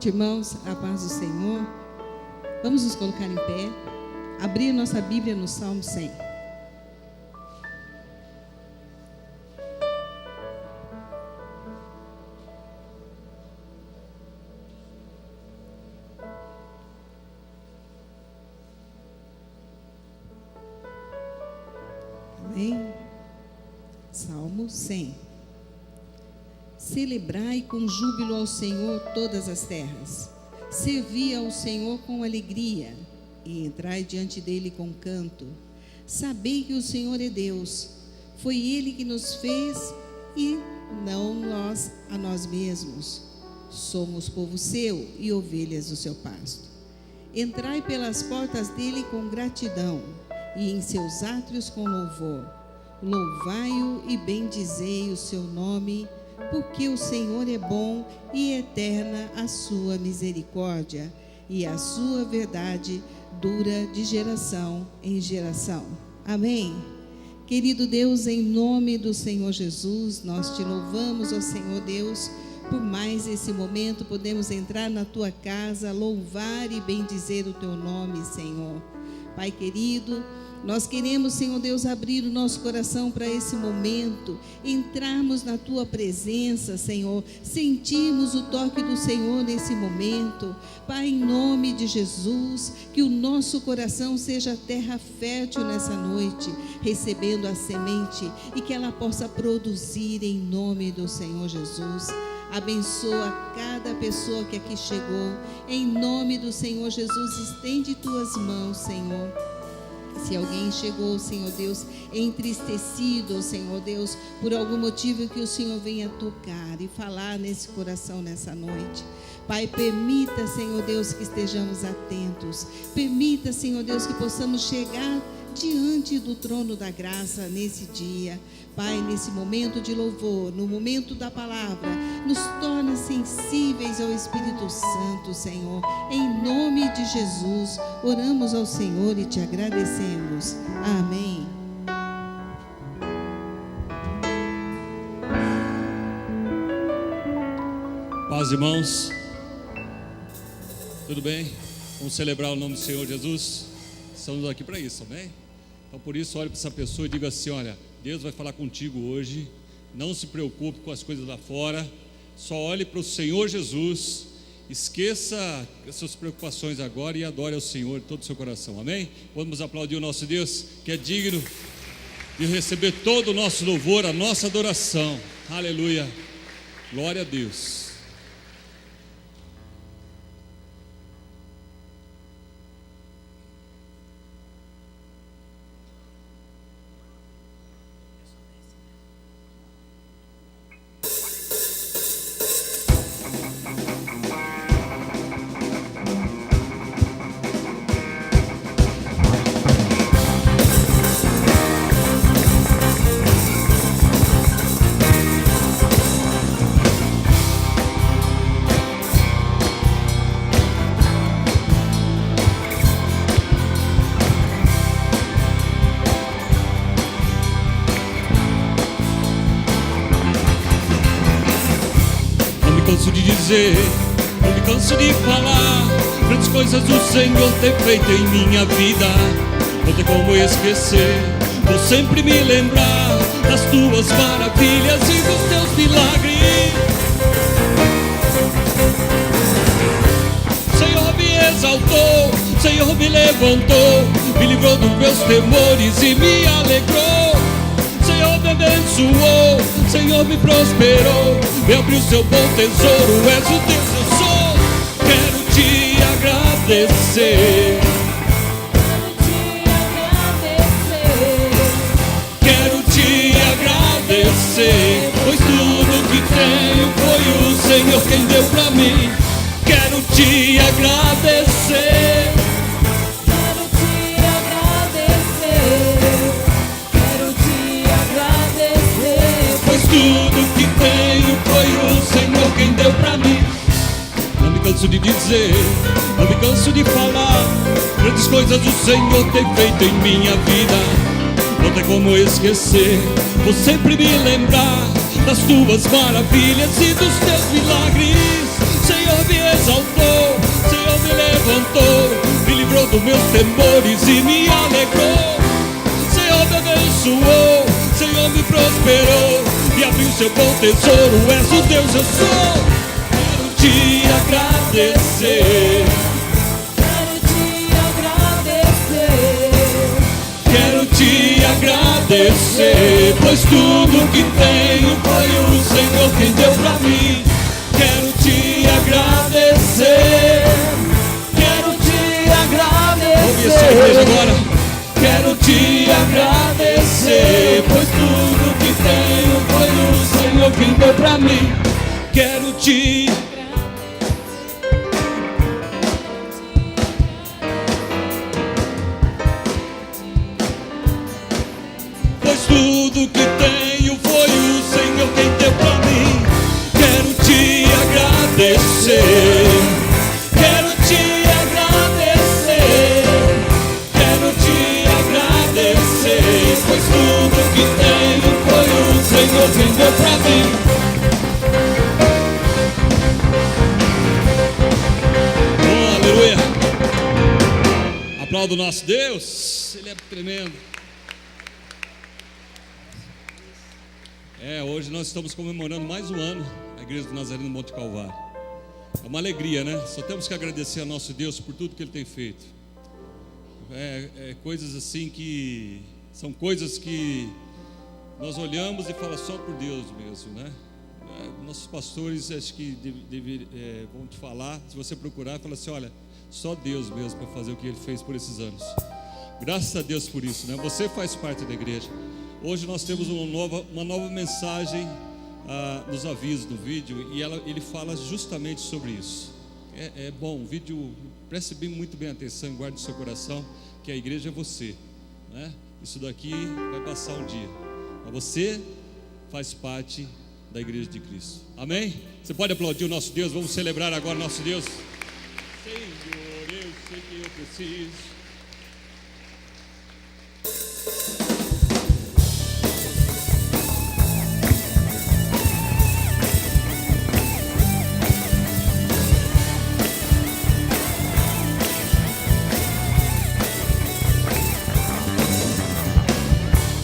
noite, irmãos, a paz do Senhor. Vamos nos colocar em pé, abrir nossa Bíblia no Salmo 100. Amém? Salmo 100. Celebrai com júbilo ao Senhor todas as terras. Servi ao Senhor com alegria e entrai diante dele com canto. Sabei que o Senhor é Deus. Foi Ele que nos fez e não nós a nós mesmos. Somos povo seu e ovelhas do seu pasto. Entrai pelas portas dele com gratidão e em seus átrios com louvor. Louvai-o e bendizei o seu nome, porque o Senhor é bom e eterna a sua misericórdia, e a sua verdade dura de geração em geração. Amém. Querido Deus, em nome do Senhor Jesus, nós te louvamos, ó Senhor Deus, por mais esse momento podemos entrar na tua casa, louvar e bendizer o teu nome, Senhor. Pai querido, nós queremos, Senhor Deus, abrir o nosso coração para esse momento, entrarmos na Tua presença, Senhor, sentirmos o toque do Senhor nesse momento. Pai, em nome de Jesus, que o nosso coração seja terra fértil nessa noite, recebendo a semente e que ela possa produzir em nome do Senhor Jesus. Abençoa cada pessoa que aqui chegou, em nome do Senhor Jesus, estende Tuas mãos, Senhor. Se alguém chegou, Senhor Deus, entristecido, Senhor Deus, por algum motivo, que o Senhor venha tocar e falar nesse coração nessa noite. Pai, permita, Senhor Deus, que estejamos atentos. Permita, Senhor Deus, que possamos chegar diante do trono da graça nesse dia. Pai, nesse momento de louvor, no momento da palavra, nos torna sensíveis ao Espírito Santo, Senhor. Em nome de Jesus, oramos ao Senhor e te agradecemos. Amém. Paz, irmãos. Tudo bem? Vamos celebrar o nome do Senhor Jesus? Estamos aqui para isso, amém? Então por isso, olhe para essa pessoa e diga assim: olha, Deus vai falar contigo hoje. Não se preocupe com as coisas lá fora. Só olhe para o Senhor Jesus. Esqueça as suas preocupações agora e adore ao Senhor de todo o seu coração, amém? Vamos aplaudir o nosso Deus, que é digno de receber todo o nosso louvor, a nossa adoração. Aleluia, glória a Deus. Não me canso de falar grandes coisas o Senhor tem feito em minha vida. Não tem como esquecer, vou sempre me lembrar das tuas maravilhas e dos teus milagres. Senhor me exaltou, Senhor me levantou, me livrou dos meus temores e me alegrou. Senhor me abençoou, Senhor me prosperou, me abriu seu bom tesouro, és o Deus eu sou. Quero te agradecer, quero te agradecer, pois tudo que tenho foi o Senhor quem deu pra mim. Quero te agradecer, tudo que tenho foi o Senhor quem deu pra mim. Não me canso de dizer, não me canso de falar grandes coisas o Senhor tem feito em minha vida. Não tem como esquecer, vou sempre me lembrar das tuas maravilhas e dos teus milagres. Senhor me exaltou, Senhor me levantou, me livrou dos meus temores e me alegrou. Senhor me abençoou, Senhor me prosperou, e abriu seu bom tesouro. És o Deus eu sou. Quero te agradecer, quero te agradecer, pois tudo que tenho foi o Senhor quem deu pra mim. Quero te agradecer, quero te agradecer. Ouve essa igreja agora. Quero te agradecer, pois tudo que tenho foi o Senhor quem deu pra mim. Quero te pois tudo que tenho foi o Senhor quem deu pra mim. Quero te agradecer, quero te agradecer, quero te agradecer, pois tudo que tenho foi o Senhor quem deu pra mim. Oh, aleluia! Aplauda o nosso Deus, Ele é tremendo. Hoje nós estamos comemorando mais um ano a Igreja do Nazareno Monte Calvário. É uma alegria, né? Só temos que agradecer a nosso Deus por tudo que Ele tem feito. Coisas assim que são coisas que nós olhamos e falamos só por Deus mesmo, né? Nossos pastores acho que vão te falar, se você procurar, fala assim, olha, só Deus mesmo para fazer o que Ele fez por esses anos. Graças a Deus por isso, né? Você faz parte da igreja. Hoje nós temos uma nova mensagem nos avisos do vídeo, e ele fala justamente sobre isso. É bom, o vídeo, preste muito bem atenção e guarde no seu coração que a igreja é você, né? Isso daqui vai passar um dia, mas você faz parte da igreja de Cristo. Amém? Você pode aplaudir o nosso Deus. Vamos celebrar agora o nosso Deus. Senhor, eu sei que eu preciso.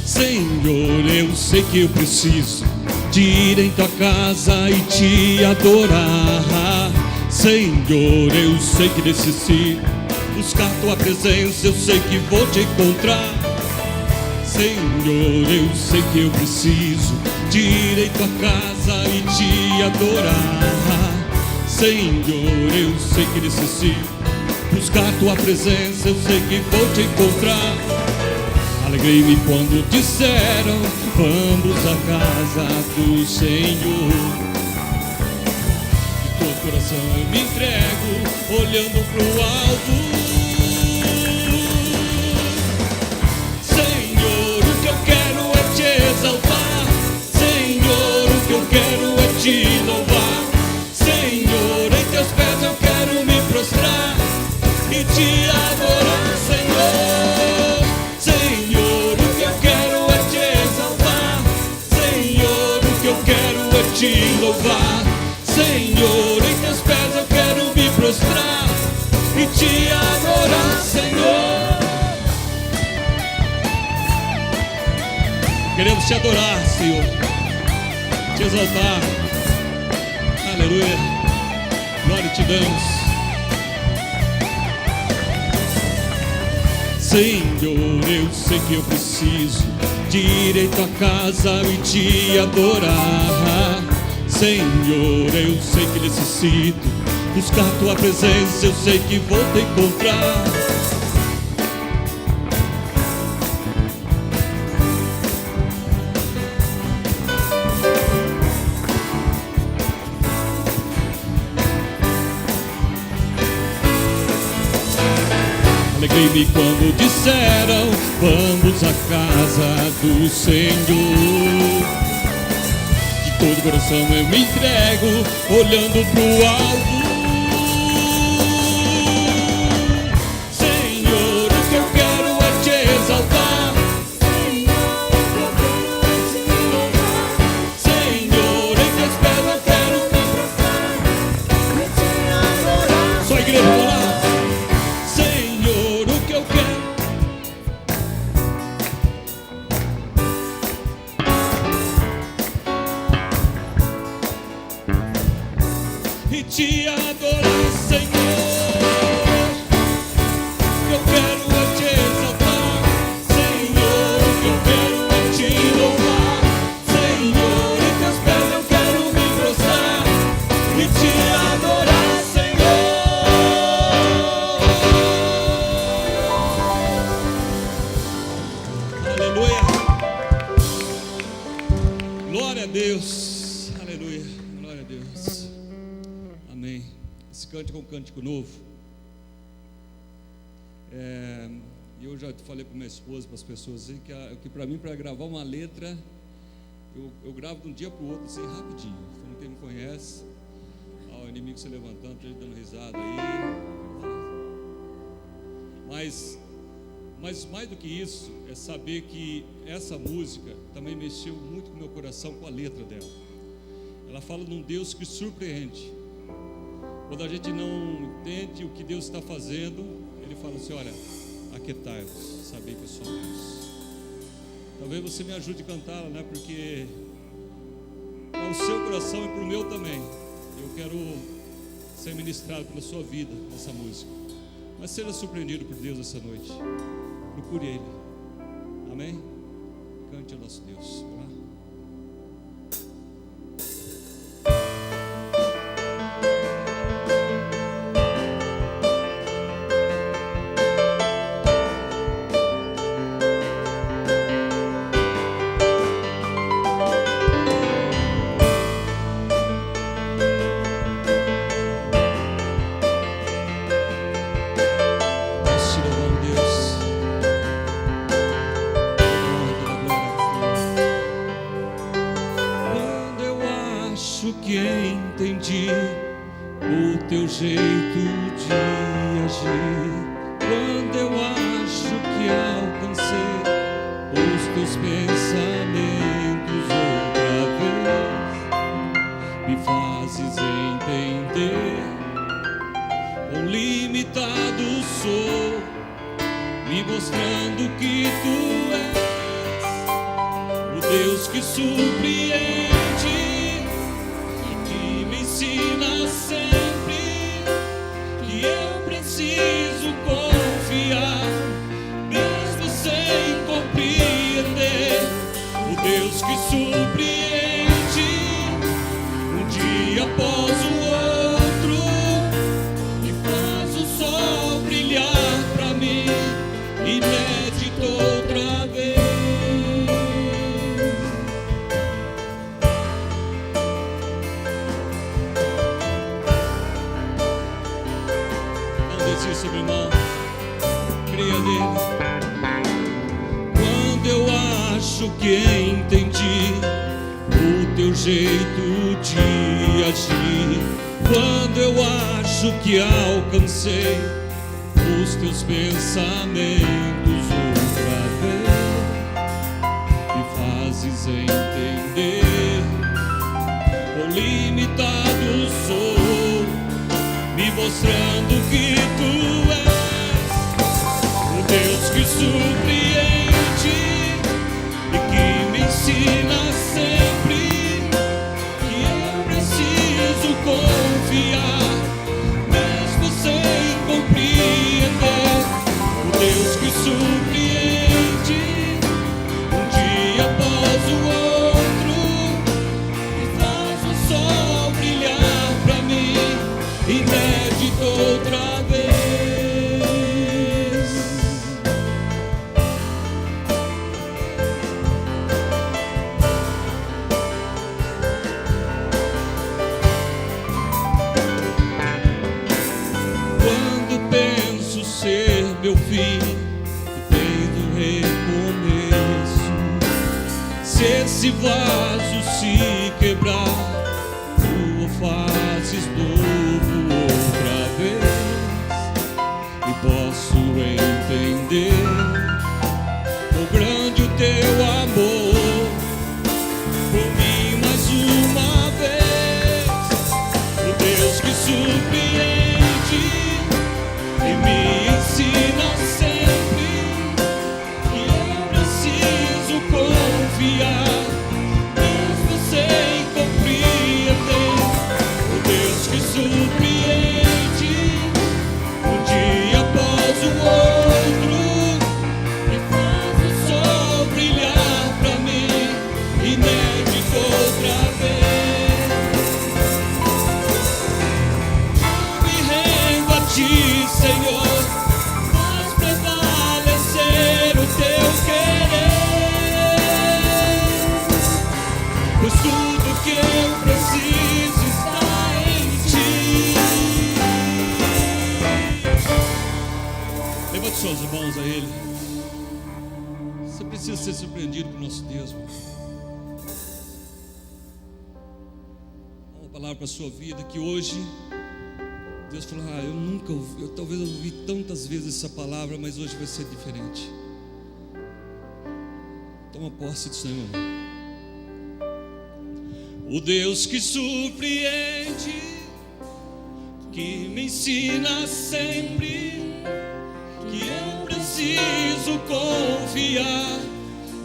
Senhor, eu sei que eu preciso de ir em tua casa e te adorar. Senhor, eu sei que necessito buscar tua presença, eu sei que vou te encontrar. Senhor, eu sei que eu preciso de ir em tua casa e te adorar. Senhor, eu sei que necessito buscar tua presença, eu sei que vou te encontrar. Alegrei-me quando disseram, vamos à casa do Senhor. De todo coração eu me entrego, olhando pro alto. Senhor, o que eu quero é te exaltar. Senhor, o que eu quero é te louvar. Senhor, em teus pés eu quero me prostrar e te adorar, Senhor. Te louvar, Senhor, em teus pés eu quero me prostrar e te adorar, Senhor. Queremos te adorar, Senhor, te exaltar. Aleluia, glória te damos. Senhor, eu sei que eu preciso de ir em tua casa e te adorar. Senhor, eu sei que necessito buscar tua presença, eu sei que vou te encontrar. Alegrei-me quando disseram, vamos à casa do Senhor. De todo coração eu me entrego, olhando pro alto. Senhor, o que eu quero é te exaltar. Senhor, em teus pés eu quero me prostrar. e te adorar, Senhor. Eu quero te exaltar, Senhor. Eu quero te louvar, Senhor. Em teus pés eu quero me prostrar e te adorar, Senhor. Aleluia. Glória a Deus. Aleluia. Glória a Deus. Amém. Esse cântico é um cântico novo. E eu já falei para minha esposa, para as pessoas assim, que para mim, para gravar uma letra, eu gravo de um dia para o outro, assim, rapidinho. Então, quem me conhece, o inimigo se levantando, gente dando risada aí. Mas mais do que isso, é saber que essa música também mexeu muito com o meu coração, com a letra dela. Ela fala de um Deus que surpreende. Quando a gente não entende o que Deus está fazendo, Ele fala assim: olha, aquietai-vos, sabei que eu sou Deus. Talvez você me ajude a cantá-la, né? Porque para o seu coração e para o meu também. Eu quero ser ministrado pela sua vida nessa música. Mas seja surpreendido por Deus essa noite. Procure Ele. Amém? Cante ao nosso Deus. Jeito de agir, quando eu acho que alcancei os teus pensamentos outra vez, me fazes entender quão limitado sou, me mostrando que tu és o Deus que surpreende e que me ensina sempre. Eu preciso confiar, mesmo sem compreender. O Deus que surpreende, um dia após o outro, e faz o sol brilhar pra mim, inédito outra vez. Isso, meu irmão, creia nele. Quando eu acho que entendi o teu jeito de agir, quando eu acho que alcancei os teus pensamentos outra vez, me fazes entender quão limitado sou, me mostrando que tu és o Deus que surpreende e que me ensina sempre que eu preciso confiar, mesmo sem compreender. O Deus que surpreende, um dia após o outro, e faz o sol brilhar pra mim, inédito outra vez. Quando penso ser meu fim, desde o recomeço, se esse vaso se quebrar, tu o fazes novo outra vez, e posso entender o grande o teu amor por mim mais uma vez. O Deus que surpreende e me ensina sempre que eu preciso confiar, mesmo sem compreender. O Deus que surpreende inédito outra vez. Me rendo a ti, Senhor, faz prevalecer o teu querer, pois tudo que eu preciso está em ti. Levante suas mãos a Ele. Você precisa ser surpreendido por nosso Deus, irmão. Uma palavra para a sua vida que hoje Deus falou: eu nunca ouvi, talvez eu ouvi tantas vezes essa palavra, mas hoje vai ser diferente. Toma posse disso, irmão. O Deus que surpreende, que me ensina sempre que eu preciso confiar,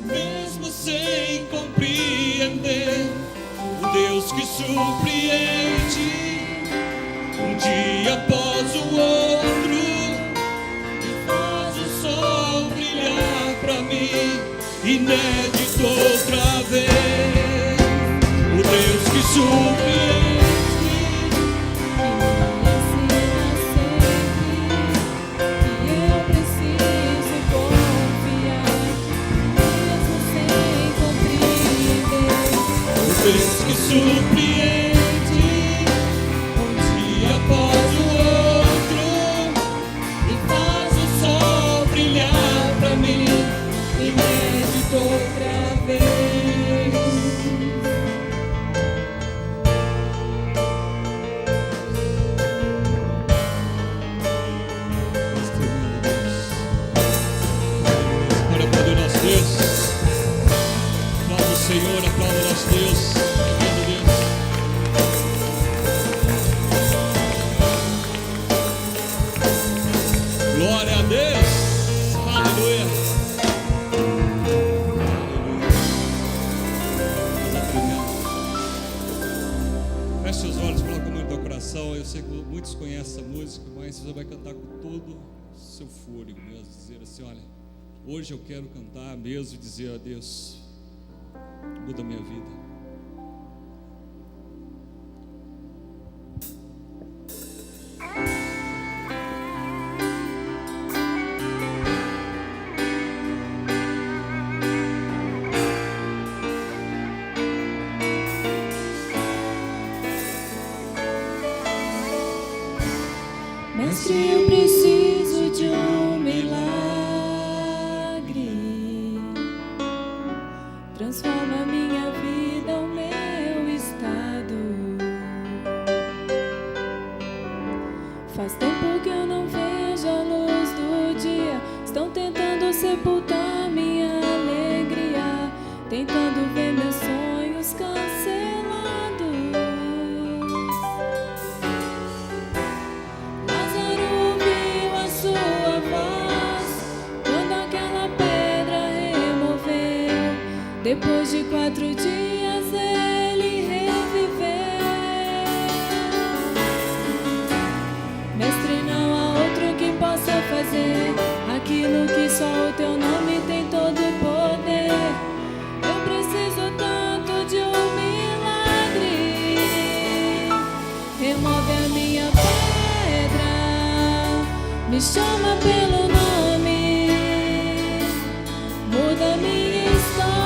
mesmo sem compreender. O Deus que surpreende, um dia após o outro, e faz o sol brilhar pra mim, inédito outra vez. O Deus que surpreende, Deus que surpreende, um dia após o outro, e faz o sol brilhar pra mim, inédito outra vez. Para o poder do nosso Deus. Aplauda o Senhor, aplauda o nosso Deus. Glória a Deus, aleluia, aleluia. Feche seus olhos, coloca no teu coração. Eu sei que muitos conhecem essa música, mas você vai cantar com todo o seu fôlego mesmo, dizer assim: olha, hoje eu quero cantar mesmo e dizer a Deus: muda a minha vida. Mestre, eu preciso de um milagre. Transforma minha vida, o meu estado. Faz tempo que eu não vejo a luz do dia. Estão tentando sepultar minha alegria, tentando ver meus sonhos cancelados. Depois de 4 dias ele reviveu. Mestre, não há outro que possa fazer aquilo que só o teu nome tem todo o poder. Eu preciso tanto de um milagre. Remove a minha pedra, me chama pelo nome, muda minha história,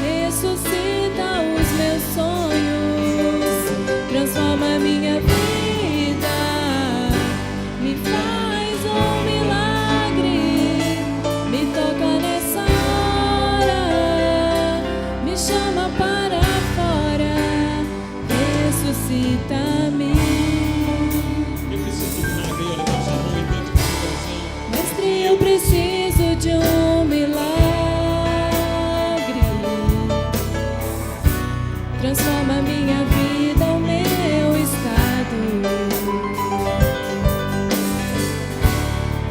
ressuscita os meus sonhos, transforma minha vida, me faz um milagre, me toca nessa hora, me chama para fora, ressuscita-me. Mestre, eu preciso de um milagre. Transforma minha vida, o meu estado.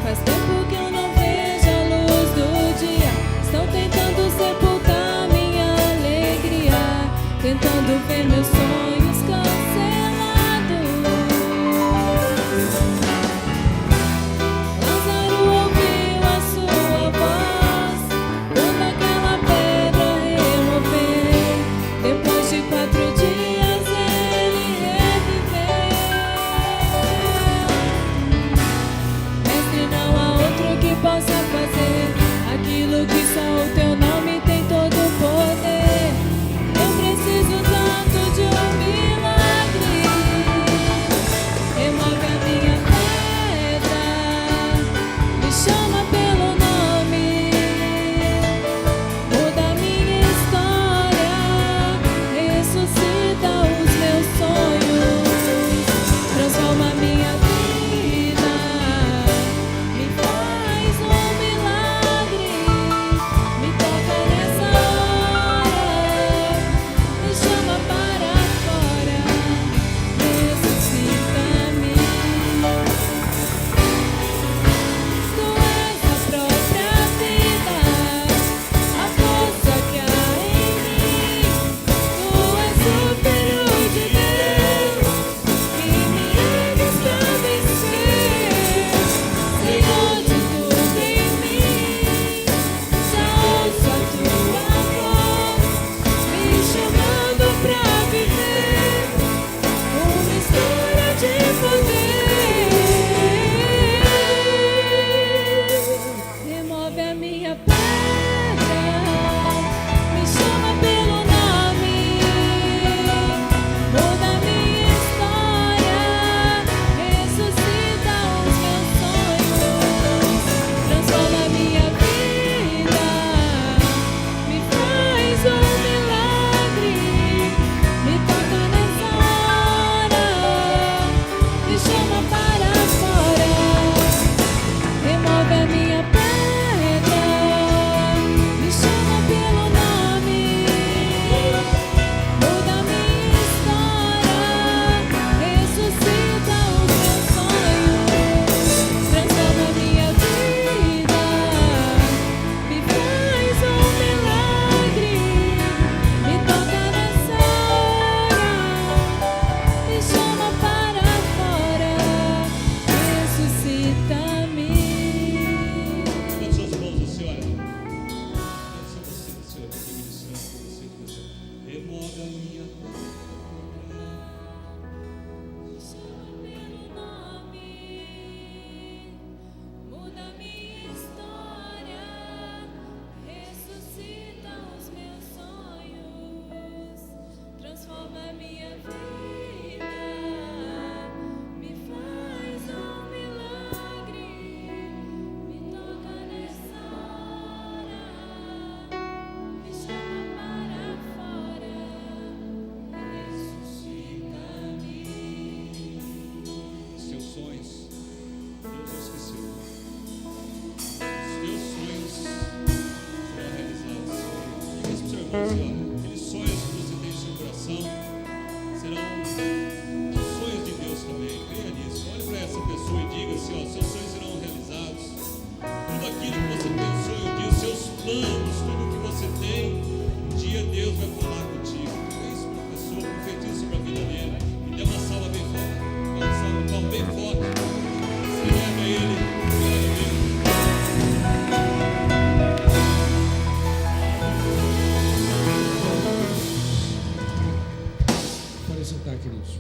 Faz tempo que eu não vejo a luz do dia. Estão tentando sepultar minha alegria, tentando ver meus sonhos cancelados. Lázaro ouviu a sua voz quando aquela pedra removeu.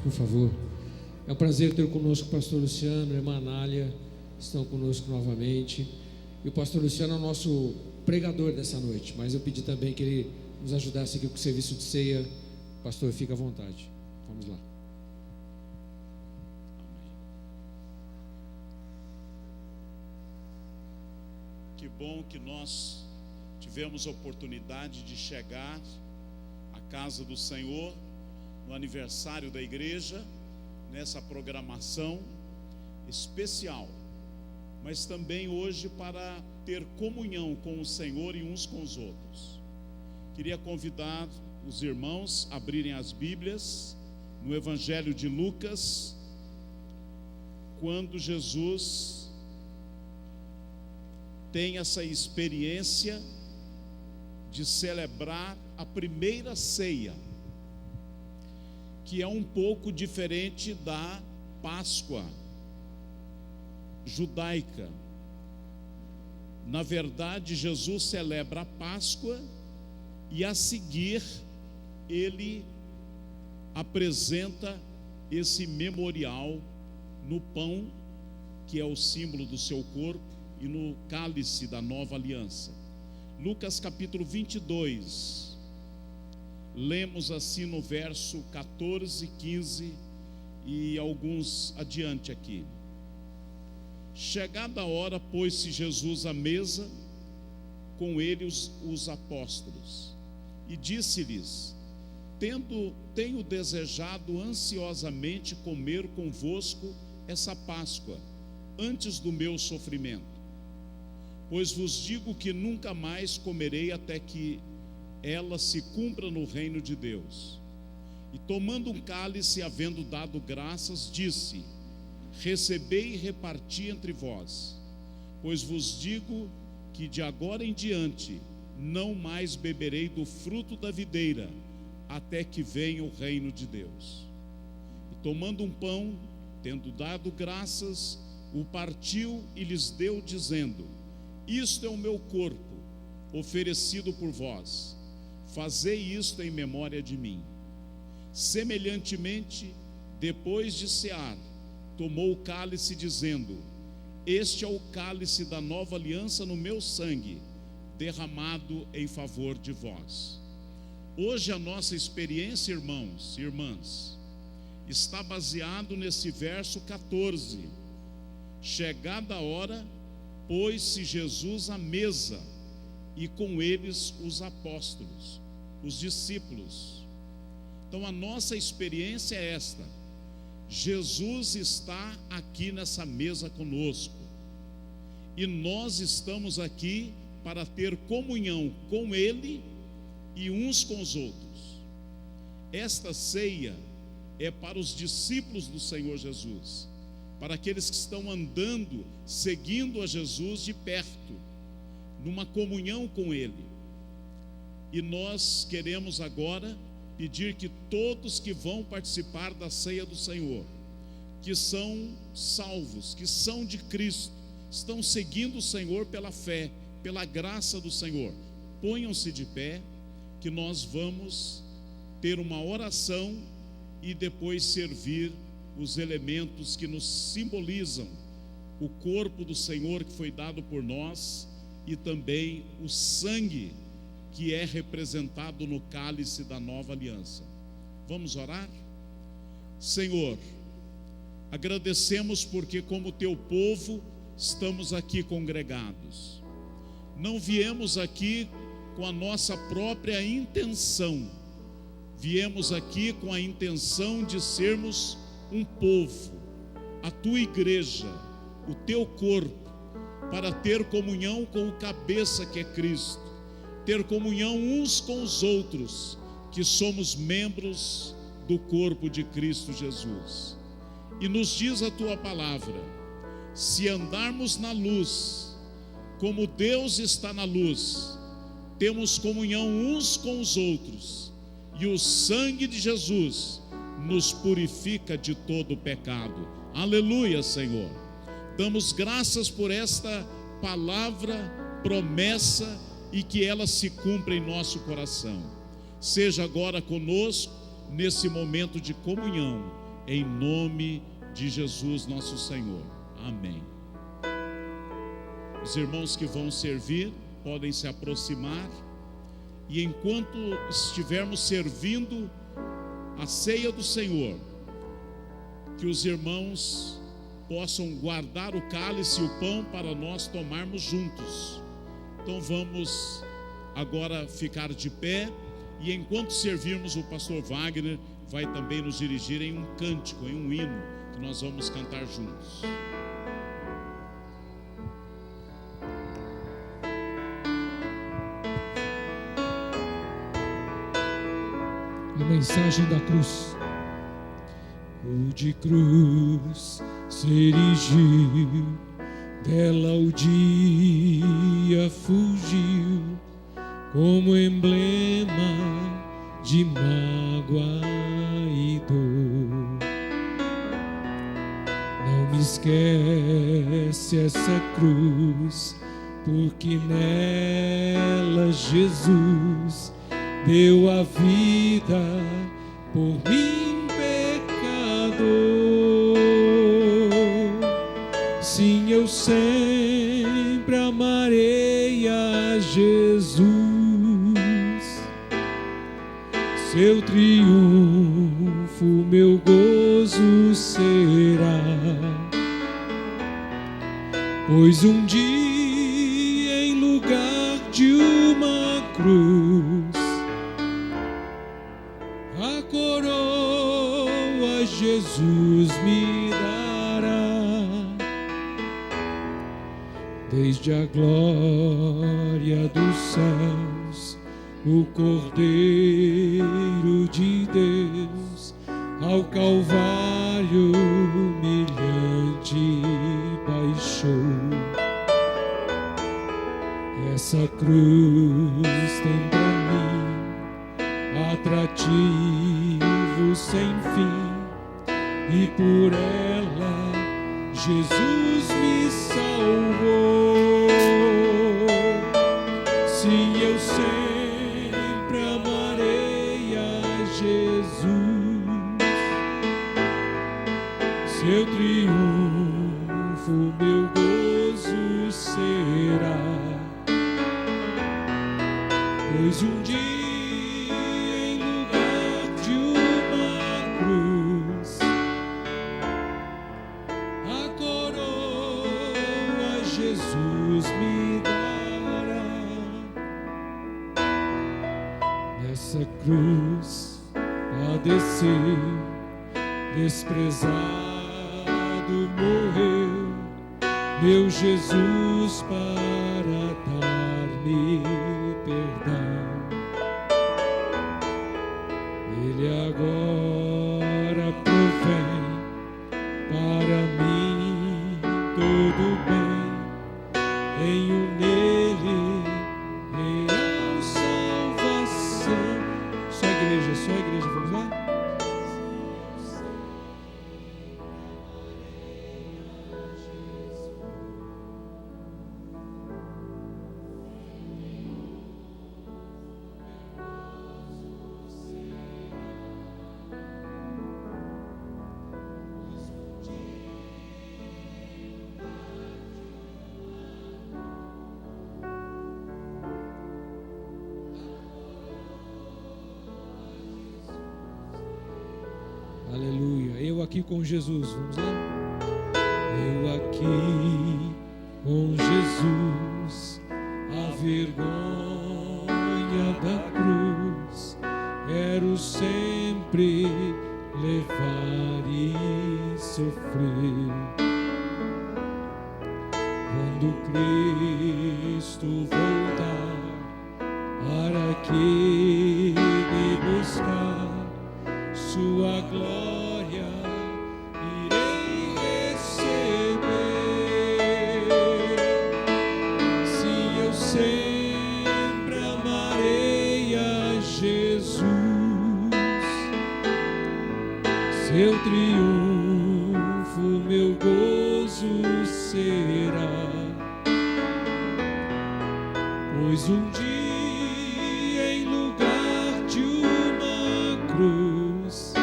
por favor. É um prazer ter conosco o pastor Luciano, a irmã Anália, estão conosco novamente. E o pastor Luciano é o nosso pregador dessa noite, mas eu pedi também que ele nos ajudasse aqui com o serviço de ceia. Pastor, fica à vontade. Vamos lá. Que bom que nós tivemos a oportunidade de chegar à casa do Senhor no aniversário da igreja, nessa programação especial, mas também hoje para ter comunhão com o Senhor e uns com os outros. Queria convidar os irmãos a abrirem as Bíblias no Evangelho de Lucas, quando Jesus tem essa experiência de celebrar a primeira ceia, que é um pouco diferente da Páscoa judaica. Na verdade, Jesus celebra a Páscoa e a seguir ele apresenta esse memorial no pão, que é o símbolo do seu corpo, e no cálice da nova aliança. Lucas capítulo 22, lemos assim no verso 14, 15 e alguns adiante aqui. Chegada a hora, pôs-se Jesus à mesa, com ele os apóstolos, e disse-lhes: tenho desejado ansiosamente comer convosco essa Páscoa, antes do meu sofrimento. Pois vos digo que nunca mais comerei até que ela se cumpra no reino de Deus. E tomando um cálice, havendo dado graças, disse: recebei e reparti entre vós, pois vos digo que de agora em diante não mais beberei do fruto da videira, até que venha o reino de Deus. E tomando um pão, tendo dado graças, o partiu e lhes deu, dizendo: isto é o meu corpo, oferecido por vós, fazei isto em memória de mim. Semelhantemente, depois de cear, tomou o cálice, dizendo: este é o cálice da nova aliança no meu sangue, derramado em favor de vós. Hoje a nossa experiência, irmãos e irmãs, está baseado nesse verso 14. Chegada a hora, pôs-se Jesus à mesa, e com eles os apóstolos, os discípulos. Então a nossa experiência é esta: Jesus está aqui nessa mesa conosco, e nós estamos aqui para ter comunhão com Ele e uns com os outros. Esta ceia é para os discípulos do Senhor Jesus, para aqueles que estão andando, seguindo a Jesus de perto, numa comunhão com Ele. E nós queremos agora pedir que todos que vão participar da ceia do Senhor, que são salvos, que são de Cristo, estão seguindo o Senhor pela fé, pela graça do Senhor, ponham-se de pé, que nós vamos ter uma oração e depois servir os elementos que nos simbolizam o corpo do Senhor que foi dado por nós, e também o sangue que é representado no cálice da nova aliança. Vamos orar? Senhor, agradecemos porque como teu povo estamos aqui congregados. Não viemos aqui com a nossa própria intenção, viemos aqui com a intenção de sermos um povo, a tua igreja, o teu corpo, para ter comunhão com o cabeça que é Cristo, ter comunhão uns com os outros, que somos membros do corpo de Cristo Jesus. E nos diz a tua palavra: se andarmos na luz, como Deus está na luz, temos comunhão uns com os outros, e o sangue de Jesus nos purifica de todo o pecado. Aleluia, Senhor. Damos graças por esta palavra, promessa, e que ela se cumpra em nosso coração. Seja agora conosco nesse momento de comunhão, em nome de Jesus nosso Senhor. Amém. Os irmãos que vão servir podem se aproximar, e enquanto estivermos servindo a ceia do Senhor, que os irmãos possam guardar o cálice e o pão para nós tomarmos juntos. Então vamos agora ficar de pé, e enquanto servirmos, o pastor Wagner vai também nos dirigir em um cântico, em um hino, que nós vamos cantar juntos. A mensagem da cruz. O de cruz se erigiu, dela o dia fugiu, como emblema de mágoa e dor. Não me esquece essa cruz, porque nela Jesus deu a vida por mim, pecador. Sim, eu sempre amarei a Jesus. Seu triunfo, meu gozo será, pois um dia, em lugar de uma cruz, a coroa Jesus me dará. Desde a glória dos céus, o Cordeiro de Deus, ao Calvário humilhante baixou. Essa cruz tem pra mim atrativo sem fim, e por ela Jesus me salvou. Sim, eu sempre amarei a Jesus. Seu triunfo, meu gozo será, pois um dia, em lugar de uma cruz, a coroa Jesus me dará. Nessa cruz padeceu, desprezado morreu, meu Jesus para dar-me perdão. Ele agora provém para mim todo bem, tenho nele real salvação. Só igreja, vamos lá? Aleluia. Eu aqui com Jesus, vamos lá? Eu aqui com Jesus, a vergonha da cruz, quero sempre levar e sofrer. Quando Cristo voltar, para que me buscar, sua glória irei receber. Sim, eu sempre amarei a Jesus. Seu triunfo, meu gozo será, pois um dia, em lugar de uma cruz,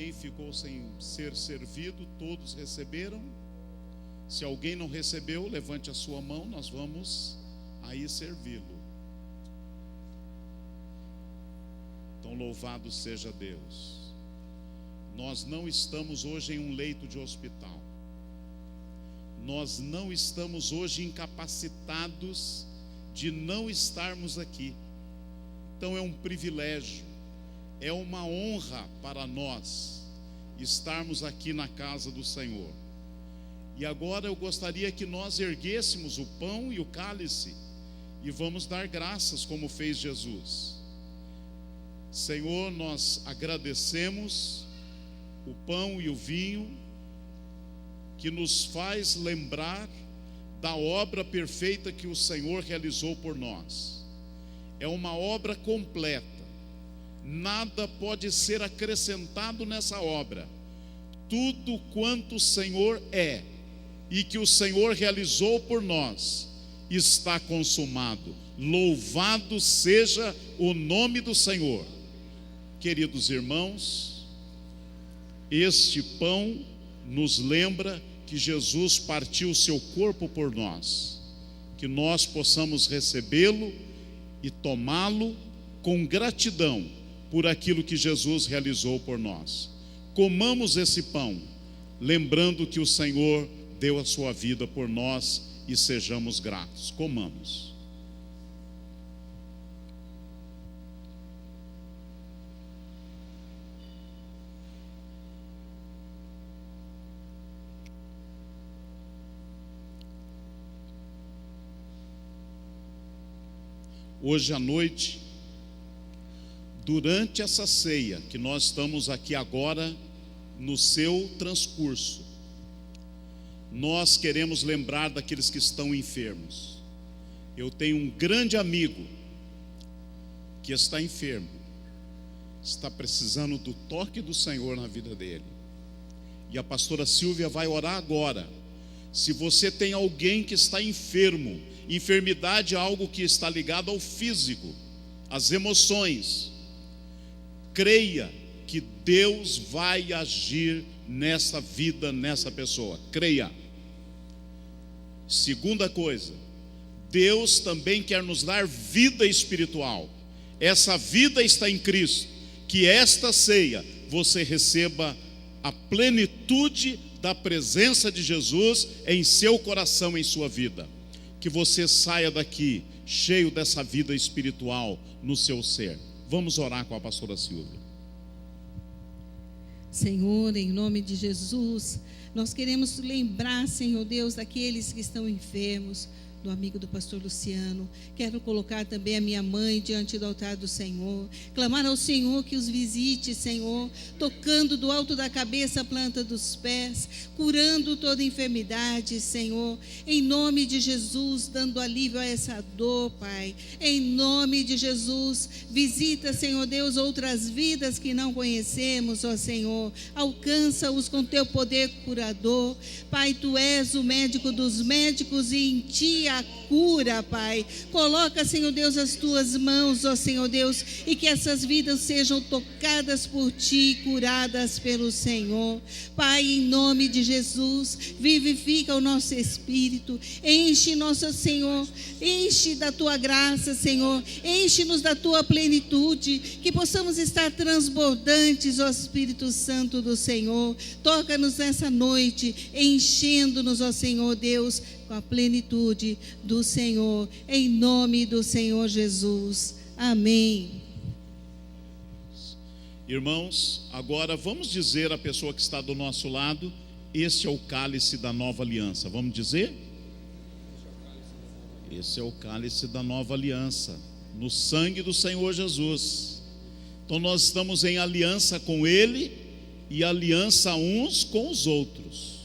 Alguém ficou sem ser servido? Todos receberam? Se alguém não recebeu, levante a sua mão, nós vamos aí servi-lo. Então, louvado seja Deus. Nós não estamos hoje em um leito de hospital. Nós não estamos hoje incapacitados de não estarmos aqui. Então é um privilégio, é uma honra para nós estarmos aqui na casa do Senhor. E agora eu gostaria que nós erguêssemos o pão e o cálice e vamos dar graças como fez Jesus. Senhor, nós agradecemos o pão e o vinho que nos faz lembrar da obra perfeita que o Senhor realizou por nós. É uma obra completa, nada pode ser acrescentado nessa obra. Tudo quanto o Senhor é e que o Senhor realizou por nós está consumado. Louvado seja o nome do Senhor. Queridos irmãos, este pão nos lembra que Jesus partiu o seu corpo por nós, que nós possamos recebê-lo e tomá-lo com gratidão por aquilo que Jesus realizou por nós. Comamos esse pão, lembrando que o Senhor deu a sua vida por nós e sejamos gratos. Comamos. Hoje à noite, durante essa ceia que nós estamos aqui agora no seu transcurso, nós queremos lembrar daqueles que estão enfermos. Eu tenho um grande amigo que está enfermo, está precisando do toque do Senhor na vida dele. E a pastora Silvia vai orar agora. Se você tem alguém que está enfermo, enfermidade é algo que está ligado ao físico, às emoções, creia que Deus vai agir nessa vida, nessa pessoa. Creia. Segunda coisa, Deus também quer nos dar vida espiritual. Essa vida está em Cristo. Que esta ceia você receba a plenitude da presença de Jesus em seu coração, em sua vida. Que você saia daqui cheio dessa vida espiritual no seu ser. Vamos orar com a pastora Silvia. Senhor, em nome de Jesus, nós queremos lembrar, Senhor Deus, daqueles que estão enfermos, do amigo do pastor Luciano. Quero colocar também a minha mãe diante do altar do Senhor, clamar ao Senhor que os visite, Senhor, tocando do alto da cabeça a planta dos pés, curando toda enfermidade, Senhor, em nome de Jesus, dando alívio a essa dor, Pai, em nome de Jesus. Visita, Senhor Deus, outras vidas que não conhecemos, ó Senhor, alcança-os com teu poder curador. Pai, tu és o médico dos médicos e em ti a cura, Pai. Coloca, Senhor Deus, as tuas mãos, ó Senhor Deus, e que essas vidas sejam tocadas por ti, curadas pelo Senhor. Pai, em nome de Jesus, vivifica o nosso espírito, enche nosso Senhor, enche da tua graça, Senhor, enche-nos da tua plenitude, que possamos estar transbordantes, ó Espírito Santo do Senhor. Toca-nos nessa noite, enchendo-nos, ó Senhor Deus, com a plenitude do Senhor, em nome do Senhor Jesus. Amém. Irmãos, agora vamos dizer à pessoa que está do nosso lado: este é o cálice da nova aliança. Vamos dizer? Esse é o cálice da nova aliança, no sangue do Senhor Jesus. Então nós estamos em aliança com Ele e aliança uns com os outros.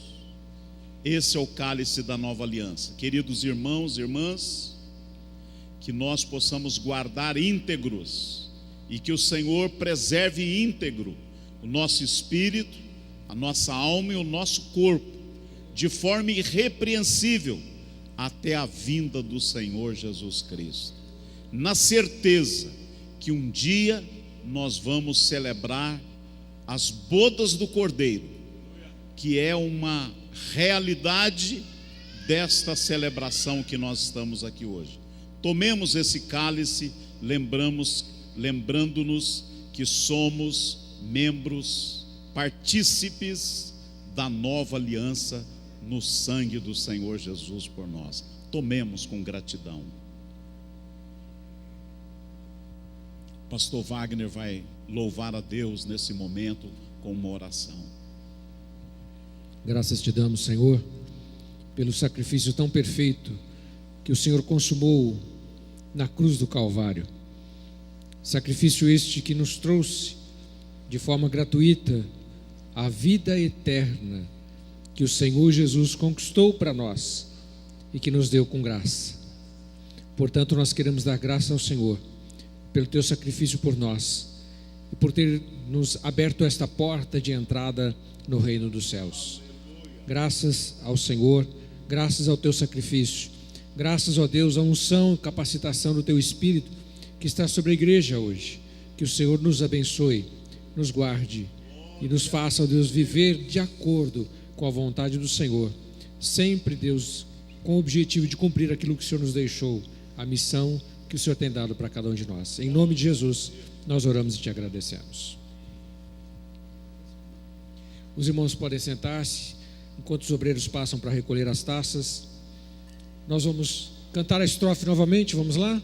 Esse é o cálice da nova aliança. Queridos irmãos e irmãs, que nós possamos guardar íntegros e que o Senhor preserve íntegro o nosso espírito, a nossa alma e o nosso corpo, de forma irrepreensível, até a vinda do Senhor Jesus Cristo, na certeza que um dia nós vamos celebrar as bodas do Cordeiro, que é uma realidade desta celebração que nós estamos aqui hoje. Tomemos esse cálice, lembrando-nos que somos membros, partícipes da nova aliança no sangue do Senhor Jesus por nós. Tomemos com gratidão. Pastor Wagner vai louvar a Deus nesse momento com uma oração. Graças te damos, Senhor, pelo sacrifício tão perfeito que o Senhor consumou na cruz do Calvário. Sacrifício este que nos trouxe de forma gratuita a vida eterna que o Senhor Jesus conquistou para nós e que nos deu com graça. Portanto, nós queremos dar graça ao Senhor pelo teu sacrifício por nós e por ter nos aberto esta porta de entrada no reino dos céus. Graças ao Senhor, graças ao teu sacrifício, graças, ó Deus, à unção e capacitação do teu Espírito que está sobre a igreja hoje. Que o Senhor nos abençoe, nos guarde e nos faça, ó Deus, viver de acordo com a vontade do Senhor, sempre, Deus, com o objetivo de cumprir aquilo que o Senhor nos deixou, a missão que o Senhor tem dado para cada um de nós. Em nome de Jesus, nós oramos e te agradecemos. Os irmãos podem sentar-se enquanto os obreiros passam para recolher as taças. Nós vamos cantar a estrofe novamente, vamos lá?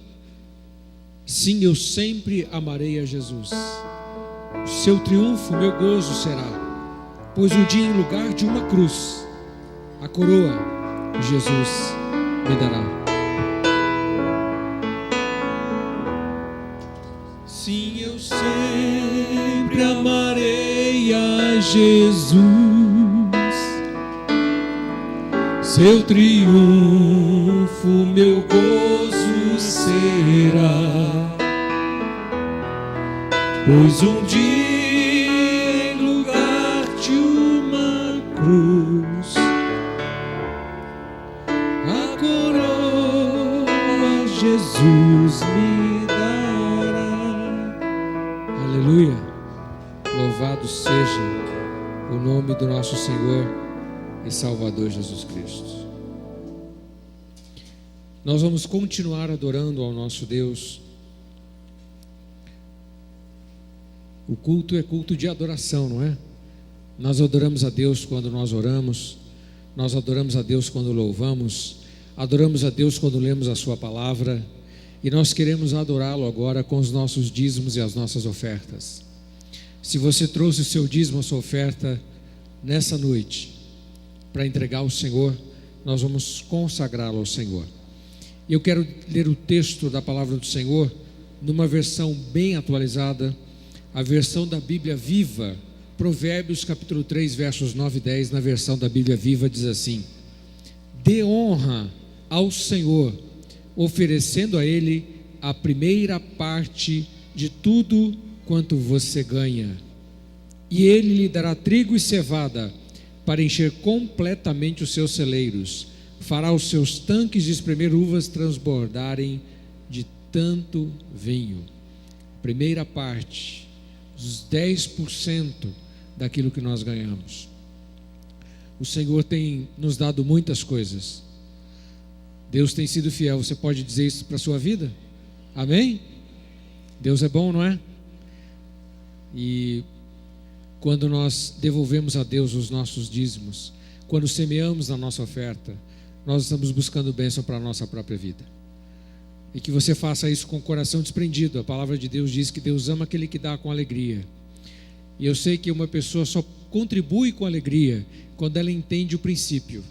Sim, eu sempre amarei a Jesus, o seu triunfo meu gozo será, pois um dia em lugar de uma cruz, a coroa Jesus me dará. Sim, eu sempre amarei a Jesus, seu triunfo meu gozo será, pois um dia em lugar de uma cruz, a coroa Jesus me dará. Aleluia, louvado seja o nome do nosso Senhor e Salvador Jesus Cristo. Nós vamos continuar adorando ao nosso Deus. O culto é culto de adoração, não é? Nós adoramos a Deus quando nós oramos, nós adoramos a Deus quando louvamos, adoramos a Deus quando lemos a sua palavra, e nós queremos adorá-lo agora com os nossos dízimos e as nossas ofertas. Se você trouxe o seu dízimo, a sua oferta nessa noite para entregar ao Senhor, nós vamos consagrá-lo ao Senhor. Eu quero ler o texto da palavra do Senhor numa versão bem atualizada, a versão da Bíblia Viva. Provérbios capítulo 3, versos 9 e 10, na versão da Bíblia Viva, diz assim: dê honra ao Senhor, oferecendo a Ele a primeira parte de tudo quanto você ganha, e Ele lhe dará trigo e cevada para encher completamente os seus celeiros, fará os seus tanques de espremer uvas transbordarem de tanto vinho. Primeira parte, os 10% daquilo que nós ganhamos. O Senhor tem nos dado muitas coisas. Deus tem sido fiel. Você pode dizer isso para a sua vida? Amém? Deus é bom, não é? E quando nós devolvemos a Deus os nossos dízimos, quando semeamos a nossa oferta, nós estamos buscando bênção para a nossa própria vida. E que você faça isso com o coração desprendido. A palavra de Deus diz que Deus ama aquele que dá com alegria. E eu sei que uma pessoa só contribui com alegria quando ela entende o princípio.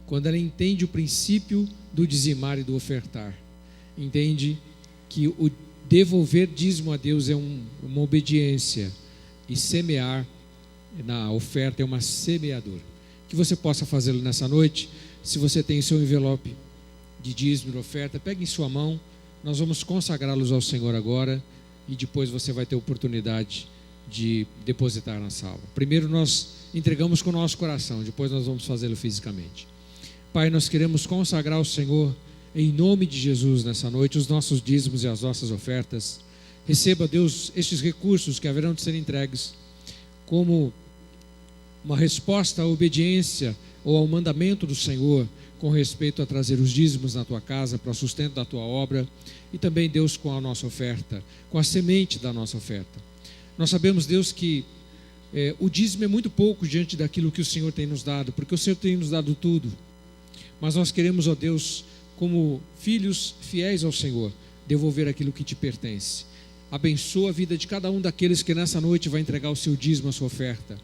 Quando ela entende o princípio do dizimar e do ofertar. Entende que o devolver dízimo a Deus é uma obediência. E semear na oferta é uma semeadura. Que você possa fazê-lo nessa noite. Se você tem seu envelope de dízimo e oferta, pegue em sua mão. Nós vamos consagrá-los ao Senhor agora, e depois você vai ter oportunidade de depositar na sala. Primeiro nós entregamos com o nosso coração, depois nós vamos fazê-lo fisicamente. Pai, nós queremos consagrar ao Senhor, em nome de Jesus, nessa noite, os nossos dízimos e as nossas ofertas. Receba, Deus, estes recursos que haverão de ser entregues como uma resposta à obediência ou ao mandamento do Senhor com respeito a trazer os dízimos na tua casa para o sustento da tua obra, e também, Deus, com a nossa oferta, com a semente da nossa oferta. Nós sabemos, Deus, que o dízimo é muito pouco diante daquilo que o Senhor tem nos dado, porque o Senhor tem nos dado tudo. Mas nós queremos, ó Deus, como filhos fiéis ao Senhor, devolver aquilo que te pertence. Abençoa a vida de cada um daqueles que nessa noite vai entregar o seu dízimo, a sua oferta.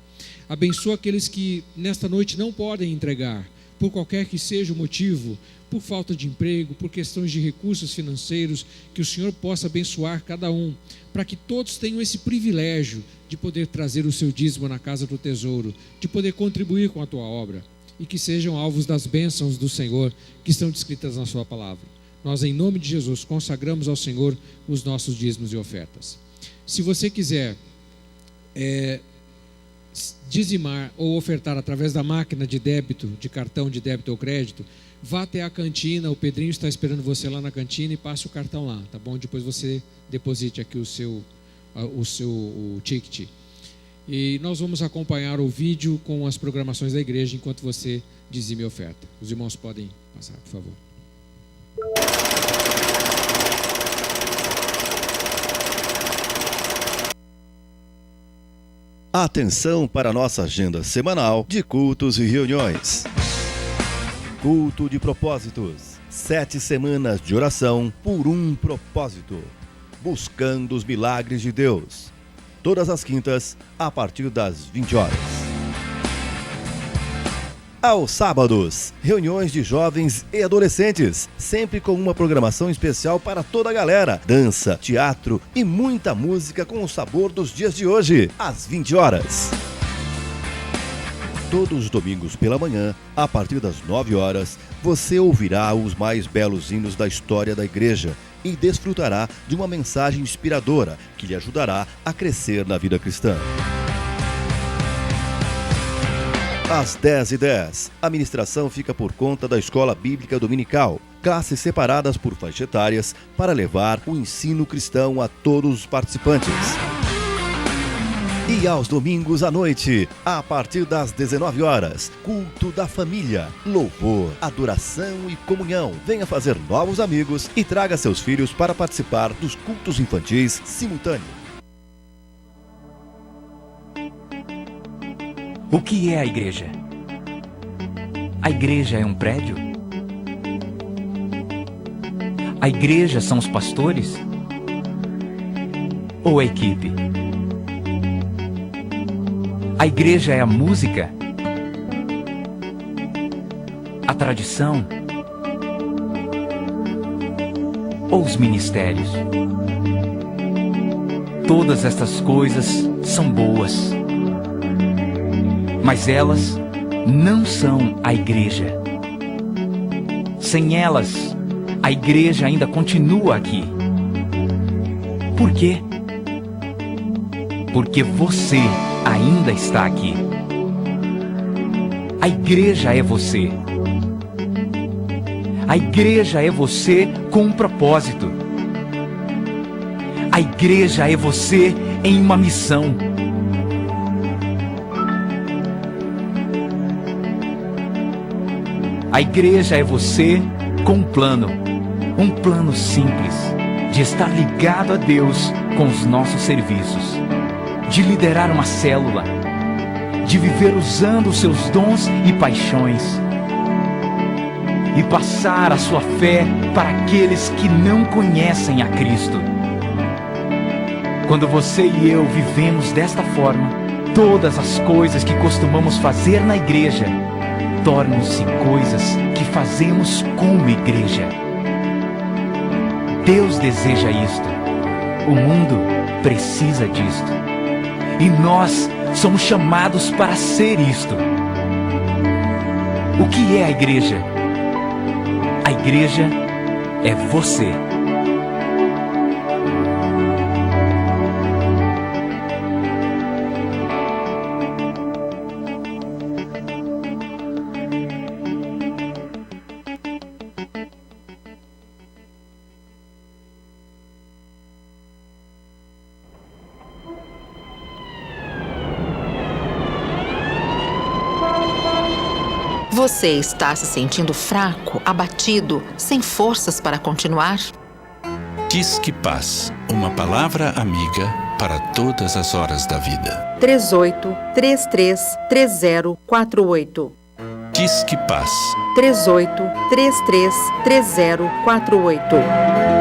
Abençoa aqueles que nesta noite não podem entregar, por qualquer que seja o motivo, por falta de emprego, por questões de recursos financeiros, que o Senhor possa abençoar cada um, para que todos tenham esse privilégio de poder trazer o seu dízimo na casa do tesouro, de poder contribuir com a tua obra, e que sejam alvos das bênçãos do Senhor que estão descritas na sua palavra. Nós, em nome de Jesus, consagramos ao Senhor os nossos dízimos e ofertas. Se você quiser dizimar ou ofertar através da máquina de débito, de cartão de débito ou crédito, vá até a cantina, o Pedrinho está esperando você lá na cantina e passe o cartão lá, tá bom? Depois você deposite aqui o ticket. E nós vamos acompanhar o vídeo com as programações da igreja enquanto você dizime a oferta. Os irmãos podem passar, por favor. Atenção para a nossa agenda semanal de cultos e reuniões. Culto de propósitos. 7 semanas de oração por um propósito. Buscando os milagres de Deus. Todas as quintas, a partir das 20 horas. Aos sábados, reuniões de jovens e adolescentes, sempre com uma programação especial para toda a galera. Dança, teatro e muita música com o sabor dos dias de hoje, às 20 horas. Todos os domingos pela manhã, a partir das 9 horas, você ouvirá os mais belos hinos da história da igreja e desfrutará de uma mensagem inspiradora que lhe ajudará a crescer na vida cristã. Às 10h10, a ministração fica por conta da Escola Bíblica Dominical, classes separadas por faixa etárias para levar o ensino cristão a todos os participantes. E aos domingos à noite, a partir das 19 horas, culto da família, louvor, adoração e comunhão. Venha fazer novos amigos e traga seus filhos para participar dos cultos infantis simultâneos. O que é a igreja? A igreja é um prédio? A igreja são os pastores? Ou a equipe? A igreja é a música? A tradição? Ou os ministérios? Todas estas coisas são boas, mas elas não são a igreja. Sem elas, a igreja ainda continua aqui. Por quê? Porque você ainda está aqui. A igreja é você. A igreja é você com um propósito. A igreja é você em uma missão. A igreja é você com um plano simples, de estar ligado a Deus com os nossos serviços, de liderar uma célula, de viver usando os seus dons e paixões, e passar a sua fé para aqueles que não conhecem a Cristo. Quando você e eu vivemos desta forma, todas as coisas que costumamos fazer na igreja tornam-se coisas que fazemos como igreja. Deus deseja isto. O mundo precisa disto. E nós somos chamados para ser isto. O que é a igreja? A igreja é você. Você está se sentindo fraco, abatido, sem forças para continuar? Disque Paz, uma palavra amiga para todas as horas da vida. 38-33-3048. Disque Paz. 38-33-3048.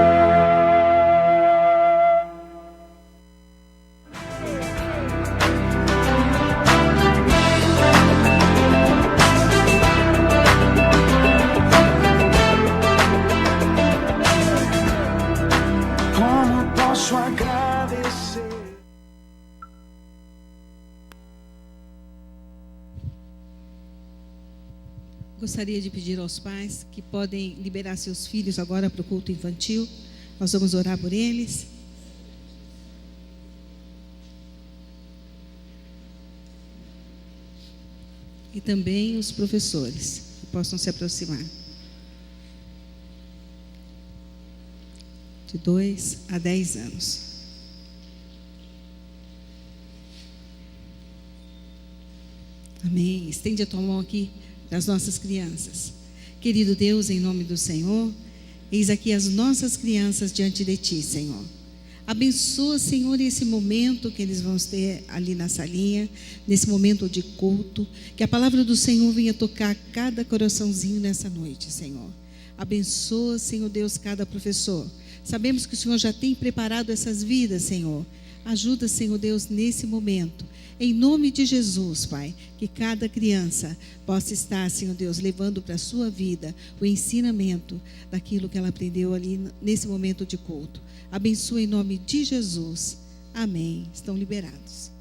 Gostaria de pedir aos pais que podem liberar seus filhos agora para o culto infantil. Nós vamos orar por eles. E também os professores que possam se aproximar. De 2 a 10 anos. Amém. Estende a tua mão aqui das nossas crianças. Querido Deus, em nome do Senhor, eis aqui as nossas crianças diante de Ti, Senhor. Abençoa, Senhor, esse momento que eles vão ter ali na salinha, nesse momento de culto, que a palavra do Senhor venha tocar cada coraçãozinho nessa noite, Senhor. Abençoa, Senhor Deus, cada professor. Sabemos que o Senhor já tem preparado essas vidas, Senhor. Ajuda, Senhor Deus, nesse momento. Em nome de Jesus, Pai, que cada criança possa estar, Senhor Deus, levando para a sua vida o ensinamento daquilo que ela aprendeu ali nesse momento de culto. Abençoa em nome de Jesus. Amém. Estão liberados.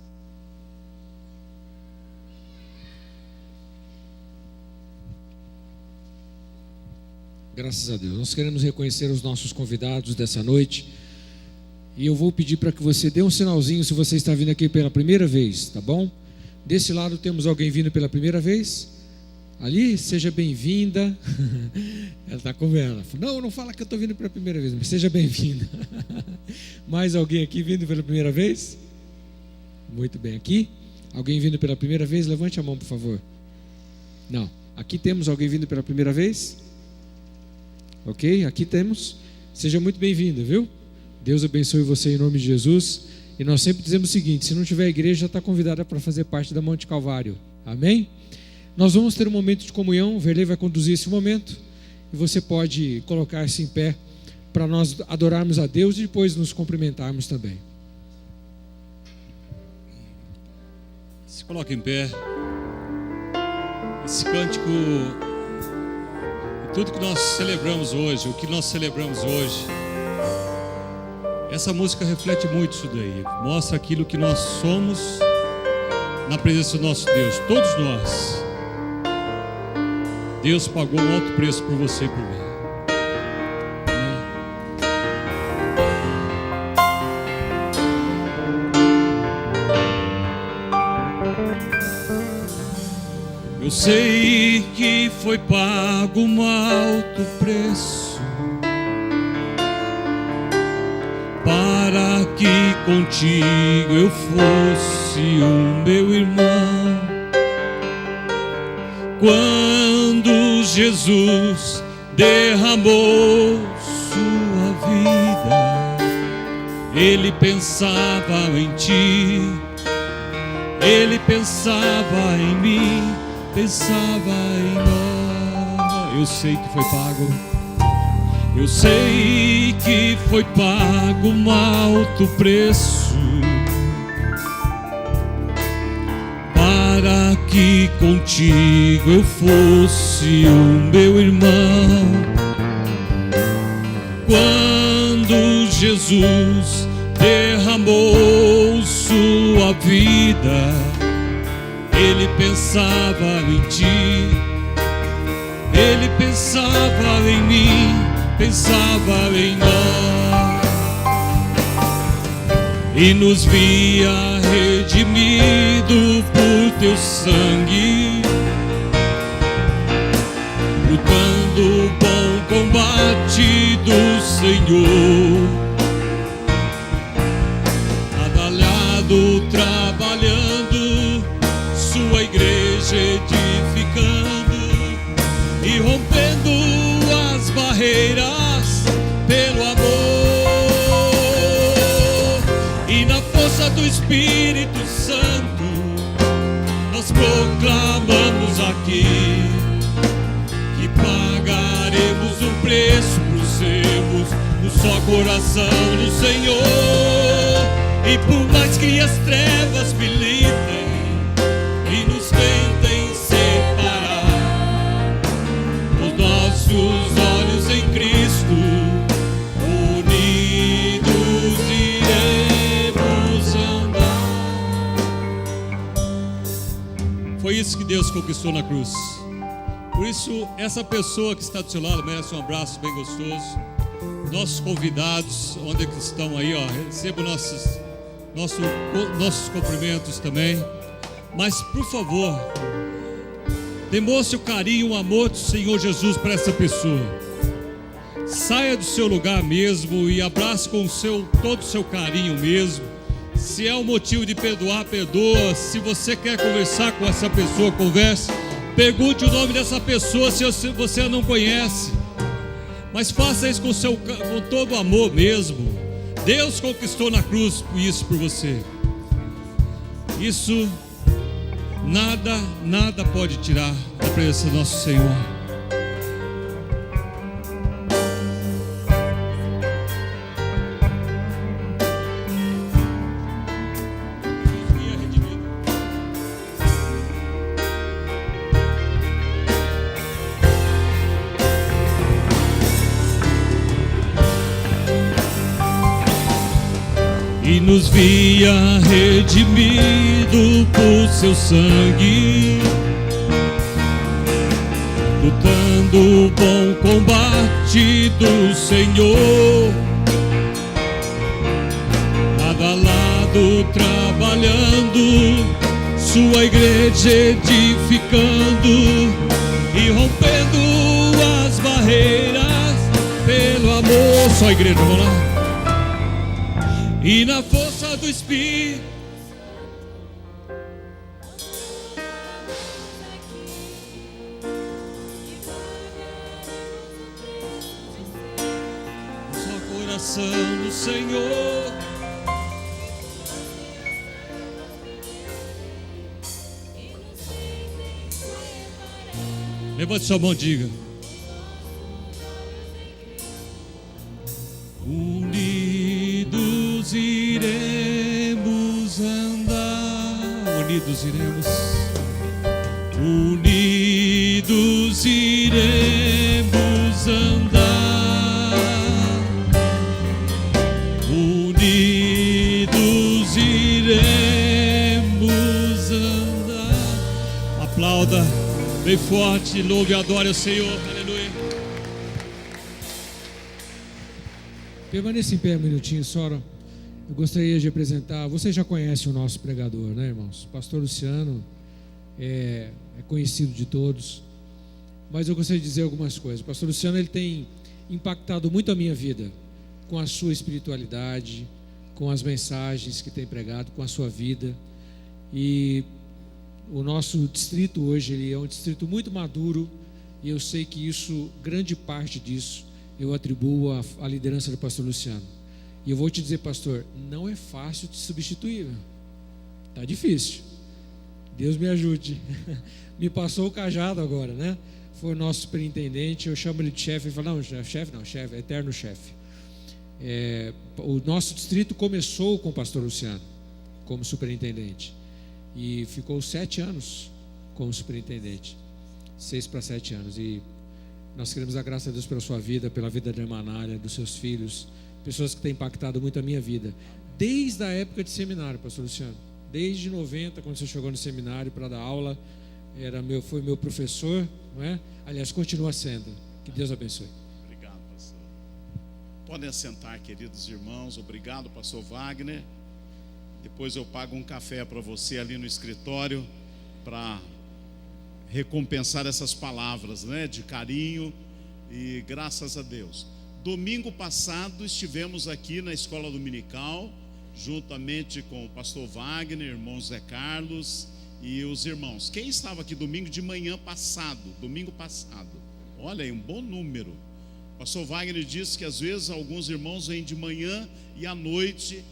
Graças a Deus. Nós queremos reconhecer os nossos convidados dessa noite. E eu vou pedir para que você dê um sinalzinho se você está vindo aqui pela primeira vez, tá bom? Desse lado temos alguém vindo pela primeira vez. Ali, seja bem-vinda. Ela está com ela. Não fala que eu estou vindo pela primeira vez, mas seja bem-vinda. Mais alguém aqui vindo pela primeira vez? Muito bem. Aqui? Alguém vindo pela primeira vez? Levante a mão, por favor. Não. Aqui temos alguém vindo pela primeira vez? Ok? Aqui temos. Seja muito bem-vinda, viu? Deus abençoe você em nome de Jesus. E nós sempre dizemos o seguinte: se não tiver igreja, já está convidada para fazer parte da Monte Calvário. Amém? Nós vamos ter um momento de comunhão. O Verley vai conduzir esse momento. E você pode colocar-se em pé para nós adorarmos a Deus e depois nos cumprimentarmos também. Se coloque em pé. Esse cântico, tudo que nós celebramos hoje, o que nós celebramos hoje, essa música reflete muito isso daí. Mostra aquilo que nós somos na presença do nosso Deus. Todos nós. Deus pagou um alto preço por você e por mim. Eu sei que foi pago um alto preço para que contigo eu fosse o meu irmão. Quando Jesus derramou sua vida, Ele pensava em ti, Ele pensava em mim, pensava em nós. Eu sei que foi pago. Eu sei que foi pago um alto preço para que contigo eu fosse o meu irmão. Quando Jesus derramou sua vida, Ele pensava em ti, Ele pensava em mim, pensava em nós, e nos via redimido por teu sangue, lutando o bom combate do Senhor, trabalhado, trabalhando, sua igreja edificando. Espírito Santo, nós proclamamos aqui que pagaremos um preço por sermos o só coração do Senhor. E por mais que as trevas militem e nos tentem separar, os nossos olhos em Cristo, unidos iremos andar. Foi isso que Deus conquistou na cruz. Por isso, essa pessoa que está do seu lado merece um abraço bem gostoso. Nossos convidados, onde que estão aí, ó, recebam nossos cumprimentos também. Mas, por favor, demonstre o carinho, o amor do Senhor Jesus para essa pessoa. Saia do seu lugar mesmo e abrace com todo o seu carinho mesmo. Se é um motivo de perdoar, perdoa. Se você quer conversar com essa pessoa, converse. Pergunte o nome dessa pessoa se você a não conhece. Mas faça isso com todo amor mesmo. Deus conquistou na cruz isso por você. Isso nada pode tirar da presença do nosso Senhor. E nos via redimido por seu sangue, lutando o bom combate do Senhor, lado a lado trabalhando, sua igreja edificando e rompendo as barreiras pelo amor. Só a igreja, vamos lá. E na força do Espírito, só coração do Senhor. Levante sua mão e diga: unidos iremos andar. Unidos iremos. Unidos iremos andar. Unidos iremos andar. Aplauda bem forte, louve e adore o Senhor. Aleluia. Permaneça em pé um minutinho, Sora. Eu gostaria de apresentar. Vocês já conhecem o nosso pregador, né, irmãos? O pastor Luciano é conhecido de todos, mas eu gostaria de dizer algumas coisas. O pastor Luciano, ele tem impactado muito a minha vida com a sua espiritualidade, com as mensagens que tem pregado, com a sua vida. E o nosso distrito hoje, ele é um distrito muito maduro, e eu sei que isso, grande parte disso, eu atribuo à liderança do pastor Luciano. E eu vou te dizer, pastor, não é fácil te substituir. Está difícil. Deus me ajude. Me passou o cajado agora, né? Foi o nosso superintendente, eu chamo ele de chefe. Ele fala, não, chefe, eterno chefe. O nosso distrito começou com o pastor Luciano como superintendente. E ficou 7 anos como superintendente. 6 para 7 anos. E nós queremos a graça de Deus pela sua vida, pela vida da irmã Anália, dos seus filhos, pessoas que têm impactado muito a minha vida, desde a época de seminário, pastor Luciano. Desde 90, quando você chegou no seminário para dar aula, foi meu professor, não é? Aliás, continua sendo. Que Deus abençoe. Obrigado, pastor. Podem assentar, queridos irmãos. Obrigado, pastor Wagner. Depois eu pago um café para você ali no escritório para recompensar essas palavras, né, de carinho, e graças a Deus. Domingo passado estivemos aqui na escola dominical, juntamente com o pastor Wagner, irmão Zé Carlos e os irmãos. Quem estava aqui domingo de manhã passado? Domingo passado. Olha aí, um bom número. O pastor Wagner disse que às vezes alguns irmãos vêm de manhã e à noite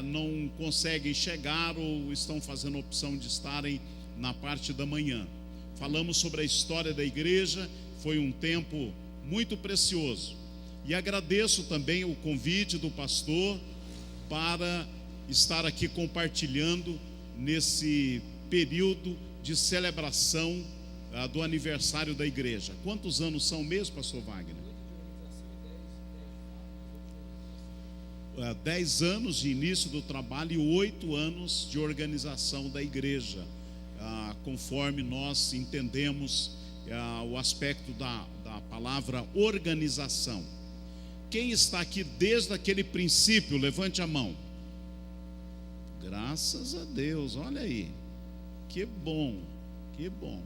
não conseguem chegar ou estão fazendo a opção de estarem na parte da manhã. Falamos sobre a história da igreja, foi um tempo muito precioso. E agradeço também o convite do pastor para estar aqui compartilhando nesse período de celebração do aniversário da igreja. Quantos anos são mesmo, pastor Wagner? 10 anos de início do trabalho e 8 anos de organização da igreja, conforme nós entendemos o aspecto da palavra organização. Quem está aqui desde aquele princípio, levante a mão. Graças a Deus, olha aí, que bom, que bom,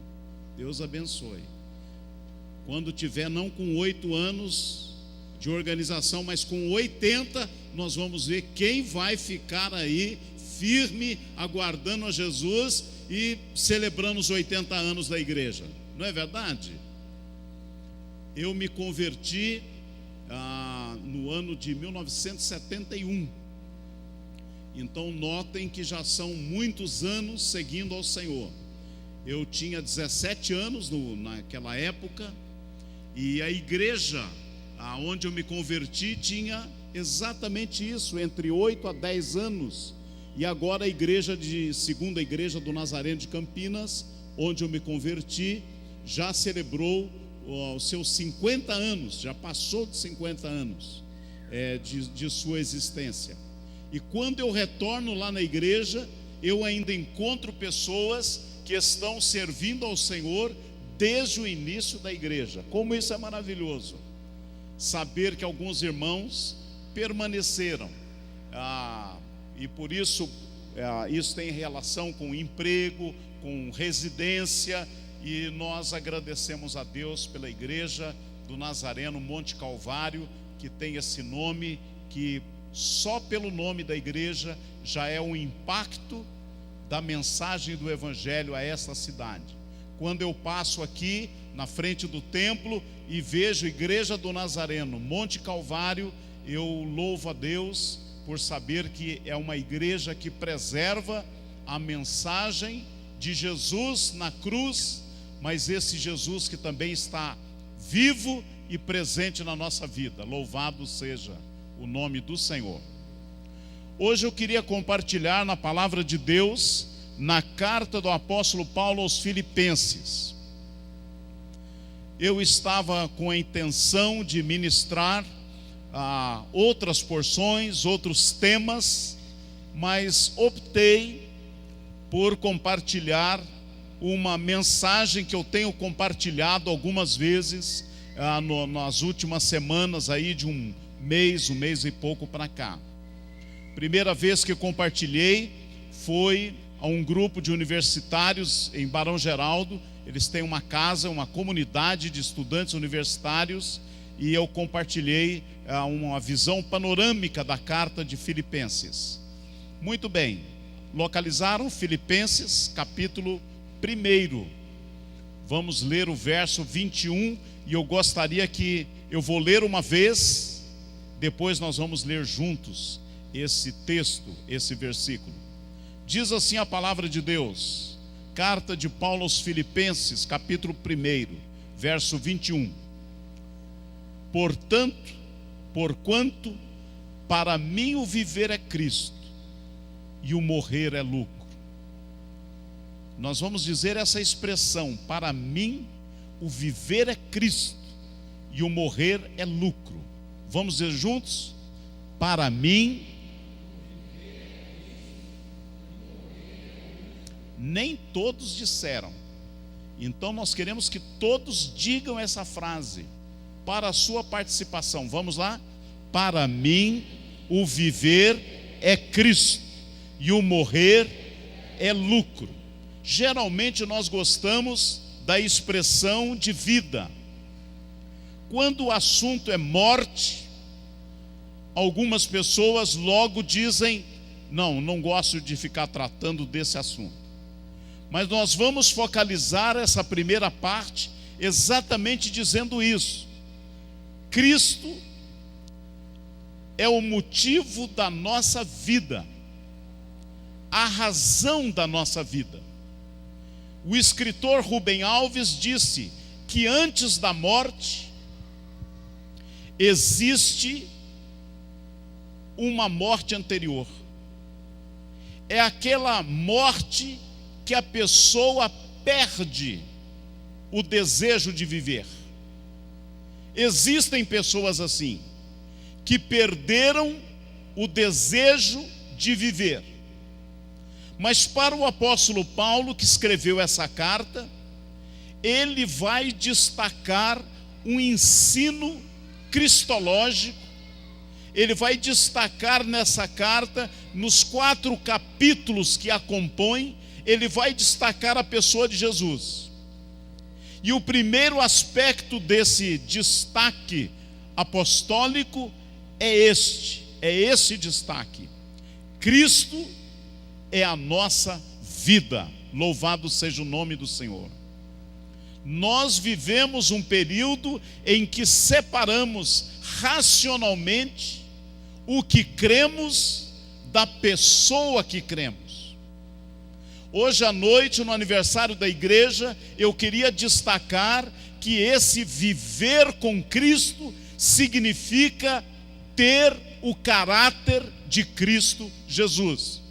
Deus abençoe. Quando tiver não com 8 anos de organização, mas com 80, nós vamos ver quem vai ficar aí firme, aguardando a Jesus e celebrando os 80 anos da igreja, não é verdade? Eu me converti no ano de 1971, então notem que já são muitos anos seguindo ao Senhor. Eu tinha 17 anos naquela época, e a igreja aonde eu me converti tinha exatamente isso, entre 8 a 10 anos. E agora a igreja segunda igreja do Nazareno de Campinas, onde eu me converti, já celebrou os seus 50 anos, já passou de 50 anos de sua existência. E quando eu retorno lá na igreja, eu ainda encontro pessoas que estão servindo ao Senhor desde o início da igreja. Como isso é maravilhoso, saber que alguns irmãos permaneceram, e por isso isso tem relação com emprego, com residência, e nós agradecemos a Deus pela igreja do Nazareno Monte Calvário, que tem esse nome, que só pelo nome da igreja já é um impacto da mensagem do evangelho a esta cidade. Quando eu passo aqui na frente do templo e vejo Igreja do Nazareno Monte Calvário, eu louvo a Deus por saber que é uma igreja que preserva a mensagem de Jesus na cruz, mas esse Jesus que também está vivo e presente na nossa vida. Louvado seja o nome do Senhor. Hoje eu queria compartilhar na palavra de Deus, na carta do apóstolo Paulo aos Filipenses. Eu estava com a intenção de ministrar outras porções, outros temas, mas optei por compartilhar uma mensagem que eu tenho compartilhado algumas vezes nas últimas semanas aí de um mês e pouco para cá. Primeira vez que compartilhei foi a um grupo de universitários em Barão Geraldo. Eles têm uma casa, uma comunidade de estudantes universitários, e eu compartilhei uma visão panorâmica da carta de Filipenses. Muito bem, localizaram Filipenses capítulo 1. Vamos ler o verso 21, e eu gostaria que eu vou ler uma vez, depois nós vamos ler juntos esse texto, esse versículo. Diz assim a palavra de Deus, carta de Paulo aos Filipenses, capítulo 1, verso 21. Porquanto para mim o viver é Cristo e o morrer é lucro. Nós vamos dizer essa expressão: para mim o viver é Cristo e o morrer é lucro. Vamos dizer juntos? Para mim. Nem todos disseram. Então nós queremos que todos digam essa frase para a sua participação. Vamos lá? Para mim o viver é Cristo e o morrer é lucro. Geralmente nós gostamos da expressão de vida. Quando o assunto é morte, algumas pessoas logo dizem: não gosto de ficar tratando desse assunto. Mas nós vamos focalizar essa primeira parte exatamente dizendo isso. Cristo é o motivo da nossa vida, a razão da nossa vida. O escritor Rubem Alves disse que antes da morte existe uma morte anterior. É aquela morte que a pessoa perde o desejo de viver. Existem pessoas assim, que perderam o desejo de viver. Mas para o apóstolo Paulo, que escreveu essa carta, ele vai destacar um ensino cristológico. Ele vai destacar nessa carta, nos 4 capítulos que a compõem, ele vai destacar a pessoa de Jesus. E o primeiro aspecto desse destaque apostólico é esse destaque. Cristo é a nossa vida. Louvado seja o nome do Senhor. Nós vivemos um período em que separamos racionalmente o que cremos da pessoa que cremos. Hoje à noite, no aniversário da igreja, eu queria destacar que esse viver com Cristo significa ter o caráter de Cristo Jesus.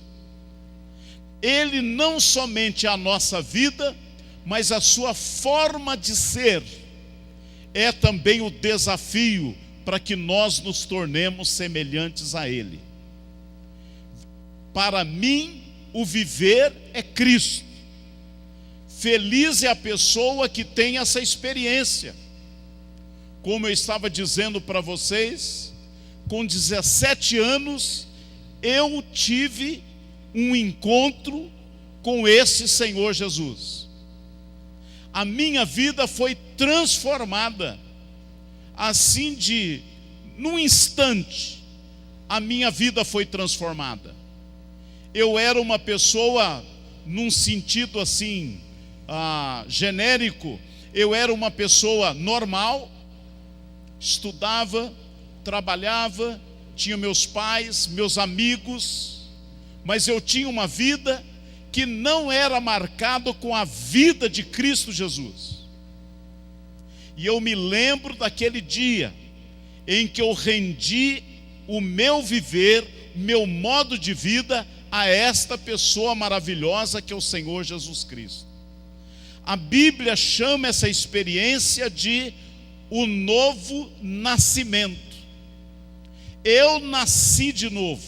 Ele não somente é a nossa vida, mas a sua forma de ser é também o desafio para que nós nos tornemos semelhantes a Ele. Para mim, o viver é Cristo. Feliz é a pessoa que tem essa experiência. Como eu estava dizendo para vocês, com 17 anos, eu tive um encontro com esse Senhor Jesus. A minha vida foi transformada. Assim num instante, a minha vida foi transformada. Eu era uma pessoa, num sentido assim, genérico, eu era uma pessoa normal, estudava, trabalhava, tinha meus pais, meus amigos, mas eu tinha uma vida que não era marcada com a vida de Cristo Jesus. E eu me lembro daquele dia em que eu rendi o meu viver, meu modo de vida a esta pessoa maravilhosa que é o Senhor Jesus Cristo. A Bíblia chama essa experiência de o novo nascimento. Eu nasci de novo.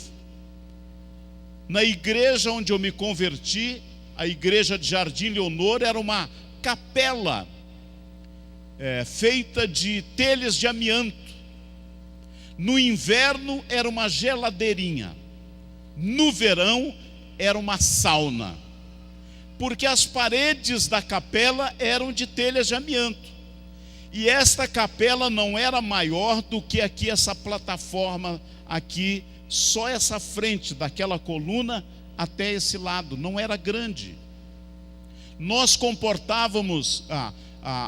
Na igreja onde eu me converti, a igreja de Jardim Leonor, era uma capela feita de telhas de amianto. No inverno era uma geladeirinha, no verão era uma sauna, porque as paredes da capela eram de telhas de amianto. E esta capela não era maior do que aqui essa plataforma aqui, só essa frente daquela coluna até esse lado, não era grande. Nós comportávamos,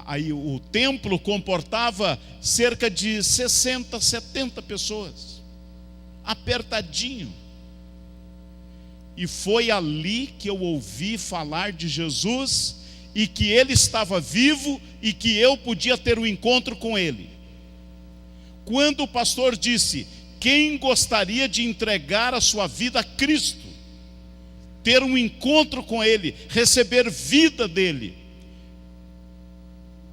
aí o templo comportava cerca de 60, 70 pessoas, apertadinho. E foi ali que eu ouvi falar de Jesus e que Ele estava vivo e que eu podia ter um encontro com Ele. Quando o pastor disse: quem gostaria de entregar a sua vida a Cristo, ter um encontro com Ele, receber vida dEle,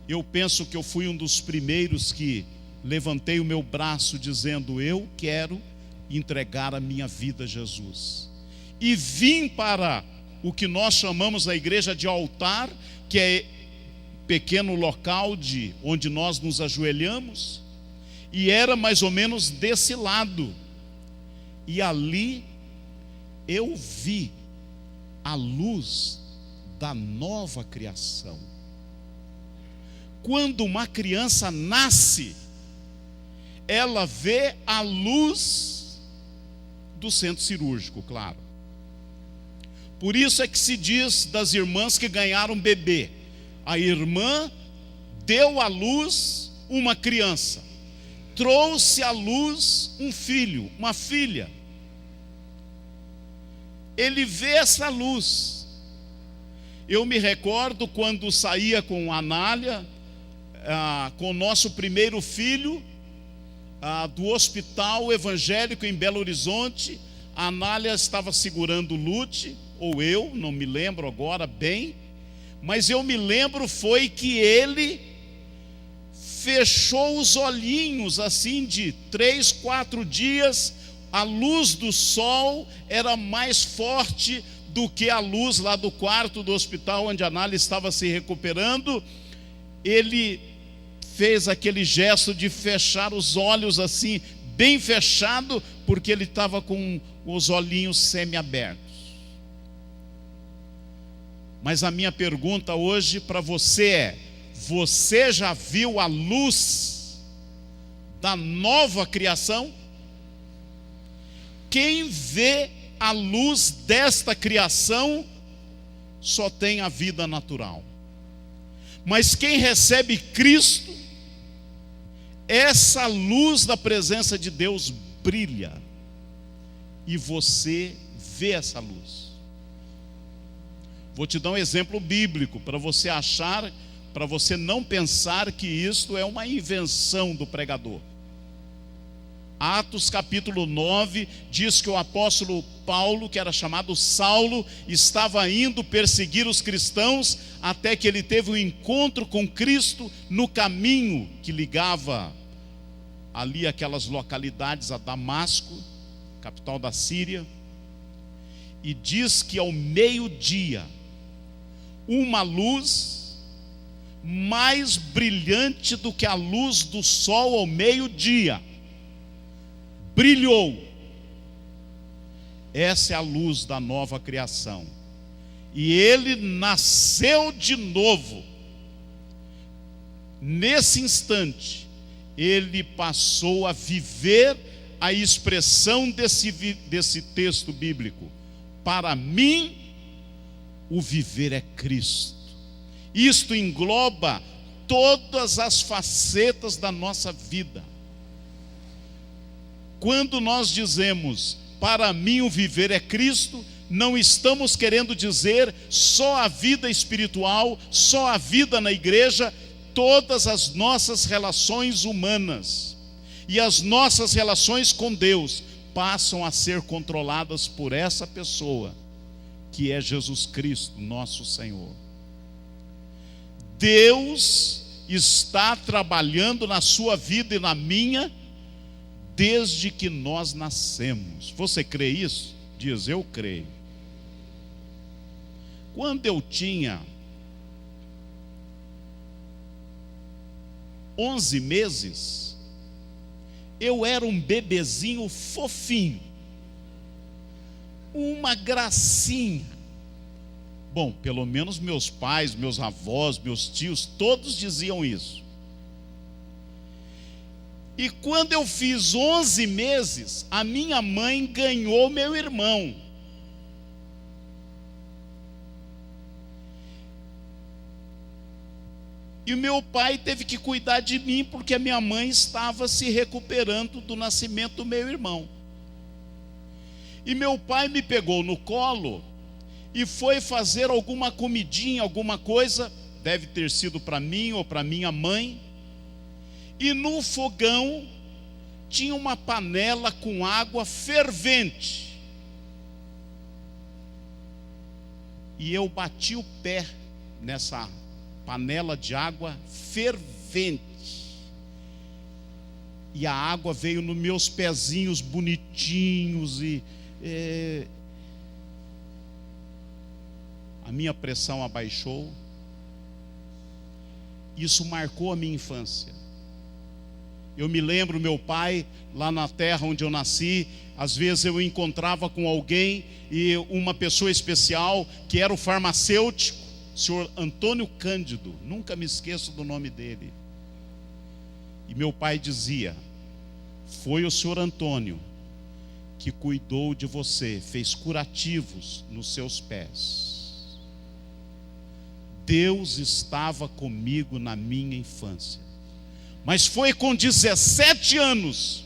eu penso que eu fui um dos primeiros que levantei o meu braço dizendo: eu quero entregar a minha vida a Jesus. E vim para o que nós chamamos na igreja de altar, que é pequeno local onde nós nos ajoelhamos, e era mais ou menos desse lado. E ali eu vi a luz da nova criação. Quando uma criança nasce, ela vê a luz do centro cirúrgico, claro. Por isso é que se diz das irmãs que ganharam bebê: a irmã deu à luz uma criança. trouxe à luz um filho, uma filha. Ele vê essa luz. Eu me recordo quando saía com a Anália, com o nosso primeiro filho, do hospital evangélico em Belo Horizonte. A Anália estava segurando o Lute, ou eu, não me lembro agora bem, mas eu me lembro foi que ele fechou os olhinhos assim de 3, 4 dias. A luz do sol era mais forte do que a luz lá do quarto do hospital onde a Anália estava se recuperando. Ele fez aquele gesto de fechar os olhos assim, bem fechado, porque ele estava com os olhinhos semi-abertos. Mas a minha pergunta hoje para você é: você já viu a luz da nova criação? Quem vê a luz desta criação só tem a vida natural. Mas quem recebe Cristo, essa luz da presença de Deus brilha, e você vê essa luz. Vou te dar um exemplo bíblico para você achar, para você não pensar que isto é uma invenção do pregador. Atos capítulo 9 diz que o apóstolo Paulo, que era chamado Saulo, estava indo perseguir os cristãos, até que ele teve um encontro com Cristo no caminho que ligava ali aquelas localidades a Damasco, capital da Síria. E diz que ao meio-dia, uma luz mais brilhante do que a luz do sol ao meio-dia brilhou. Essa é a luz da nova criação. E ele nasceu de novo. Nesse instante, ele passou a viver a expressão desse texto bíblico: para mim, o viver é Cristo. Isto engloba todas as facetas da nossa vida. Quando nós dizemos, para mim o viver é Cristo, não estamos querendo dizer só a vida espiritual, só a vida na igreja. Todas as nossas relações humanas e as nossas relações com Deus passam a ser controladas por essa pessoa, que é Jesus Cristo, nosso Senhor. Deus está trabalhando na sua vida e na minha, desde que nós nascemos. Você crê isso? Diz: eu creio. Quando eu tinha 11 meses, eu era um bebezinho fofinho, uma gracinha. Bom, pelo menos meus pais, meus avós, meus tios, todos diziam isso. E quando eu fiz 11 meses, a minha mãe ganhou meu irmão. E o meu pai teve que cuidar de mim, porque a minha mãe estava se recuperando do nascimento do meu irmão. E meu pai me pegou no colo e foi fazer alguma comidinha, alguma coisa, deve ter sido para mim ou para minha mãe. E no fogão tinha uma panela com água fervente. E eu bati o pé nessa panela de água fervente. E a água veio nos meus pezinhos bonitinhos e a minha pressão abaixou. Isso marcou a minha infância. Eu me lembro, meu pai, lá na terra onde eu nasci, às vezes eu encontrava com alguém, e uma pessoa especial, que era o farmacêutico, o senhor Antônio Cândido, nunca me esqueço do nome dele. E meu pai dizia: foi o senhor Antônio que cuidou de você, fez curativos nos seus pés. Deus estava comigo na minha infância. Mas foi com 17 anos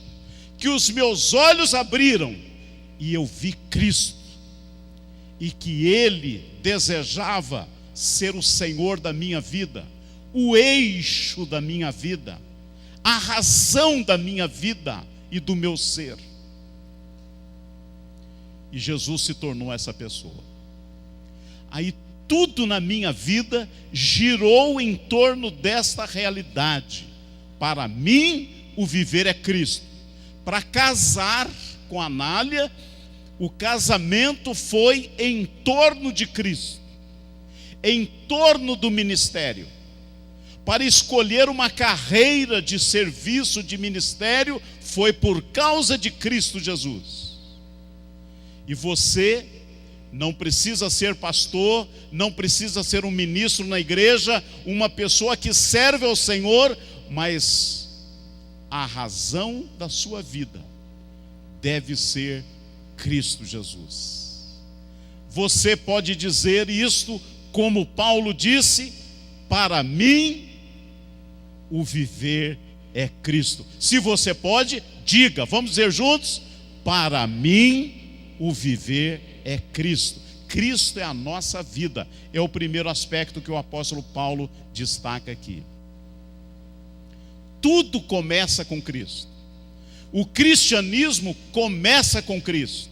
que os meus olhos abriram e eu vi Cristo, e que Ele desejava ser o Senhor da minha vida, o eixo da minha vida, a razão da minha vida e do meu ser. E Jesus se tornou essa pessoa. Aí tudo na minha vida girou em torno desta realidade. Para mim, o viver é Cristo. Para casar com a Anália, o casamento foi em torno de Cristo, em torno do ministério. Para escolher uma carreira de serviço, de ministério, foi por causa de Cristo Jesus. E você não precisa ser pastor, não precisa ser um ministro na igreja, uma pessoa que serve ao Senhor, mas a razão da sua vida deve ser Cristo Jesus. Você pode dizer isto como Paulo disse: para mim o viver é Cristo. Se você pode, diga, vamos dizer juntos: para mim o viver é Cristo. Cristo é a nossa vida. É o primeiro aspecto que o apóstolo Paulo destaca aqui. Tudo começa com Cristo. O cristianismo começa com Cristo.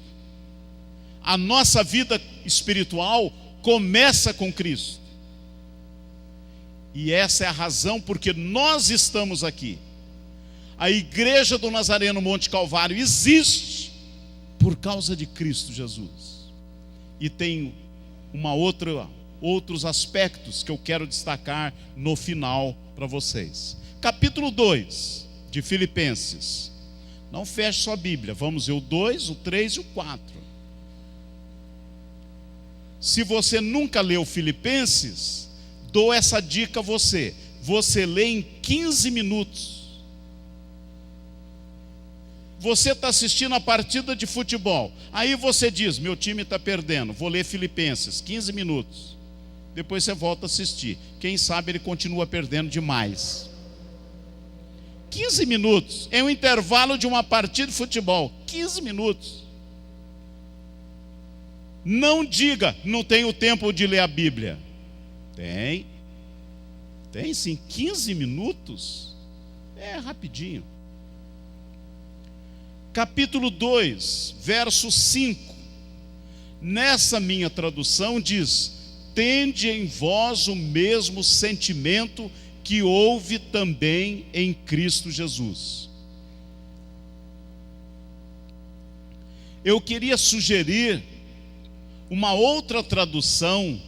A nossa vida espiritual começa com Cristo. E essa é a razão porque nós estamos aqui. A igreja do Nazareno Monte Calvário existe por causa de Cristo Jesus. E tem outros aspectos que eu quero destacar no final para vocês. Capítulo 2 de Filipenses. Não feche sua Bíblia, vamos ver o 2, o 3 e o 4. Se você nunca leu Filipenses, dou essa dica a você. Você lê em 15 minutos. Você está assistindo a partida de futebol. Aí você diz, meu time está perdendo, vou ler Filipenses, 15 minutos. Depois você volta a assistir. Quem sabe ele continua perdendo demais. 15 minutos. É um intervalo de uma partida de futebol. 15 minutos. Não diga, não tenho tempo de ler a Bíblia. Tem. Tem sim, 15 minutos. É rapidinho. Capítulo 2, verso 5. Nessa minha tradução diz: tende em vós o mesmo sentimento que houve também em Cristo Jesus. Eu queria sugerir uma outra tradução,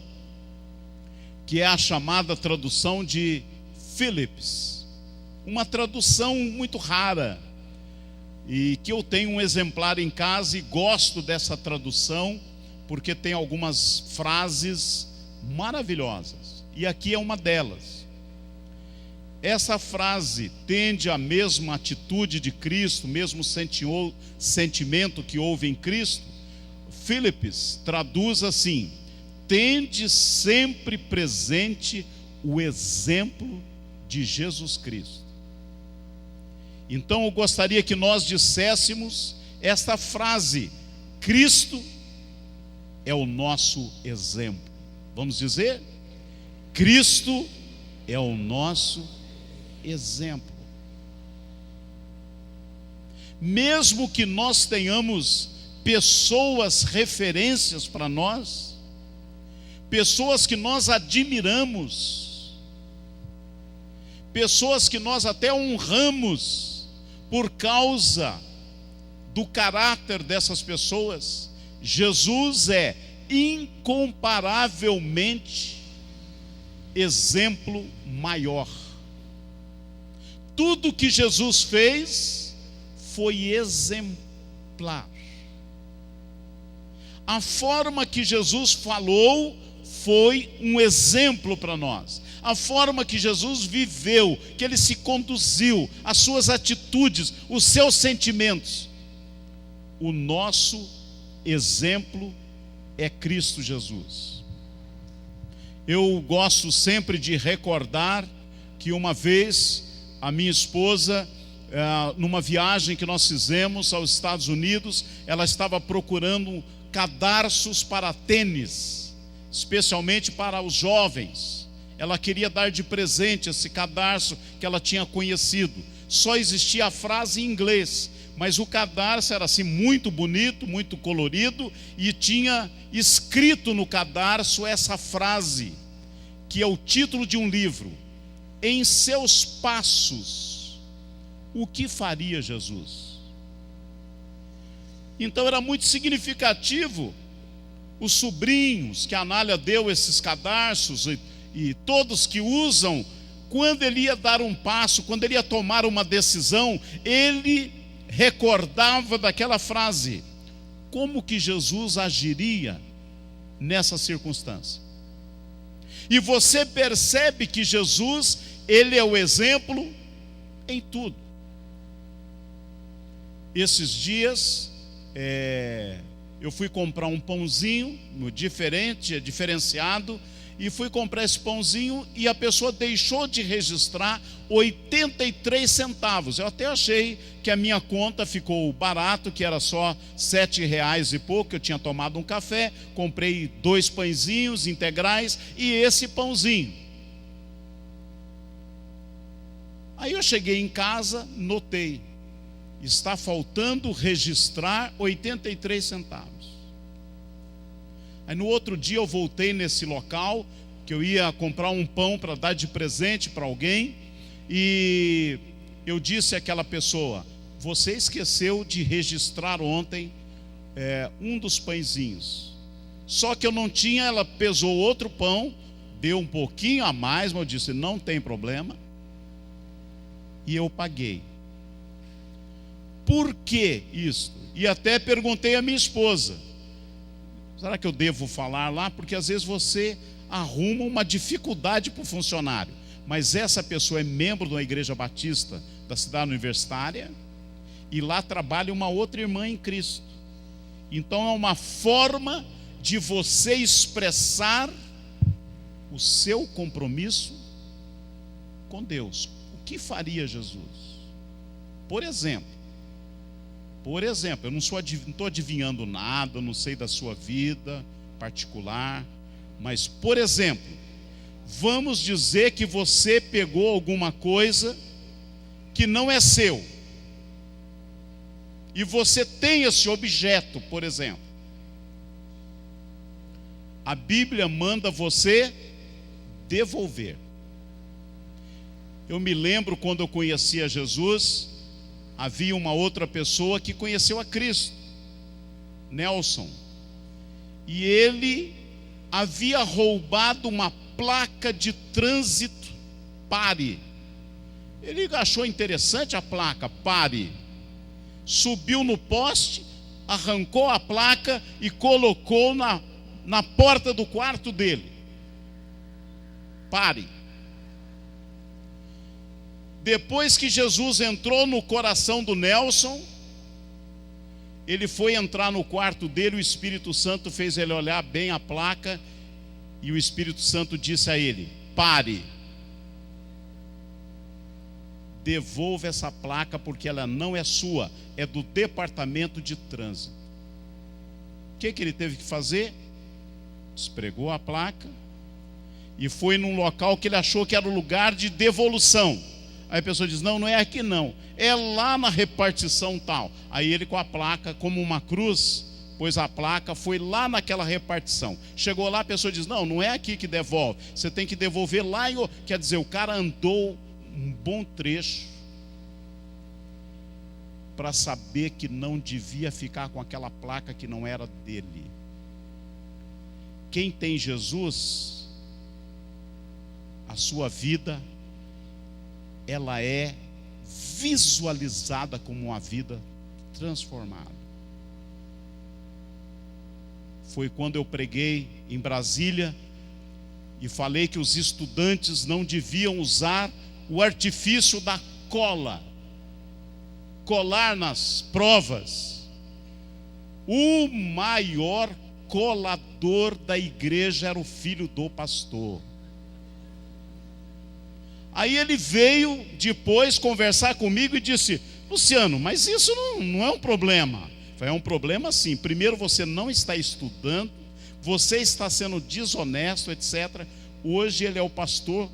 que é a chamada tradução de Phillips. Uma tradução muito rara, e que eu tenho um exemplar em casa e gosto dessa tradução, porque tem algumas frases maravilhosas. E aqui é uma delas. Essa frase, tende a mesma atitude de Cristo, o mesmo sentimento que houve em Cristo, Phillips traduz assim: tende sempre presente o exemplo de Jesus Cristo. Então eu gostaria que nós disséssemos esta frase: Cristo é o nosso exemplo. Vamos dizer? Cristo é o nosso exemplo. Mesmo que nós tenhamos pessoas referências para nós, pessoas que nós admiramos, pessoas que nós até honramos por causa do caráter dessas pessoas, Jesus é incomparavelmente exemplo maior. Tudo que Jesus fez foi exemplar. A forma que Jesus falou foi um exemplo para nós. A forma que Jesus viveu, que ele se conduziu, as suas atitudes, os seus sentimentos. O nosso exemplo é Cristo Jesus. Eu gosto sempre de recordar que uma vez a minha esposa, numa viagem que nós fizemos aos Estados Unidos, ela estava procurando cadarços para tênis, especialmente para os jovens. Ela queria dar de presente esse cadarço que ela tinha conhecido. Só existia a frase em inglês, mas o cadarço era assim muito bonito, muito colorido, e tinha escrito no cadarço essa frase, que é o título de um livro: Em seus passos, o que faria Jesus? Então era muito significativo os sobrinhos que a Anália deu esses cadarços, e todos que usam, quando ele ia dar um passo, quando ele ia tomar uma decisão, ele recordava daquela frase. Como que Jesus agiria nessa circunstância? E você percebe que Jesus, ele é o exemplo em tudo. Esses dias, eu fui comprar um pãozinho diferenciado, e fui comprar esse pãozinho e a pessoa deixou de registrar 83 centavos. Eu até achei que a minha conta ficou barato, que era só R$7 e pouco. Eu tinha tomado um café, comprei 2 pãezinhos integrais e esse pãozinho. Aí eu cheguei em casa, notei, está faltando registrar 83 centavos. Aí no outro dia eu voltei nesse local, que eu ia comprar um pão para dar de presente para alguém, e eu disse àquela pessoa: você esqueceu de registrar ontem um dos pãezinhos. Só que eu não tinha, ela pesou outro pão, deu um pouquinho a mais, mas eu disse: não tem problema. E eu paguei. Por que isso? E até perguntei à minha esposa: será que eu devo falar lá? Porque às vezes você arruma uma dificuldade para o funcionário. Mas essa pessoa é membro de uma igreja batista da cidade universitária, e lá trabalha uma outra irmã em Cristo. Então é uma forma de você expressar o seu compromisso com Deus. O que faria Jesus? Por exemplo, eu não estou adivinhando nada, não sei da sua vida particular, mas, por exemplo, vamos dizer que você pegou alguma coisa que não é seu, e você tem esse objeto, por exemplo. A Bíblia manda você devolver. Eu me lembro quando eu conhecia Jesus, havia uma outra pessoa que conheceu a Cristo, Nelson, e ele havia roubado uma placa de trânsito, pare. Ele achou interessante a placa, pare. Subiu no poste, arrancou a placa e colocou na porta do quarto dele. Pare. Depois que Jesus entrou no coração do Nelson, ele foi entrar no quarto dele, o Espírito Santo fez ele olhar bem a placa, e o Espírito Santo disse a ele: pare, devolva essa placa, porque ela não é sua, é do departamento de trânsito. O que ele teve que fazer? Despregou a placa e foi num local que ele achou que era o lugar de devolução. Aí a pessoa diz: não, não é aqui não, é lá na repartição tal. Aí ele, com a placa como uma cruz, pôs a placa, foi lá naquela repartição. Chegou lá, a pessoa diz: não, não é aqui que devolve, você tem que devolver lá. Quer dizer, o cara andou um bom trecho para saber que não devia ficar com aquela placa que não era dele. Quem tem Jesus, a sua vida, ela é visualizada como uma vida transformada. Foi quando eu preguei em Brasília e falei que os estudantes não deviam usar o artifício da cola, colar nas provas. O maior colador da igreja era o filho do pastor. Aí ele veio depois conversar comigo e disse: Luciano, mas isso não é um problema. Eu falei: é um problema sim. Primeiro, você não está estudando, você está sendo desonesto, etc. Hoje ele é o pastor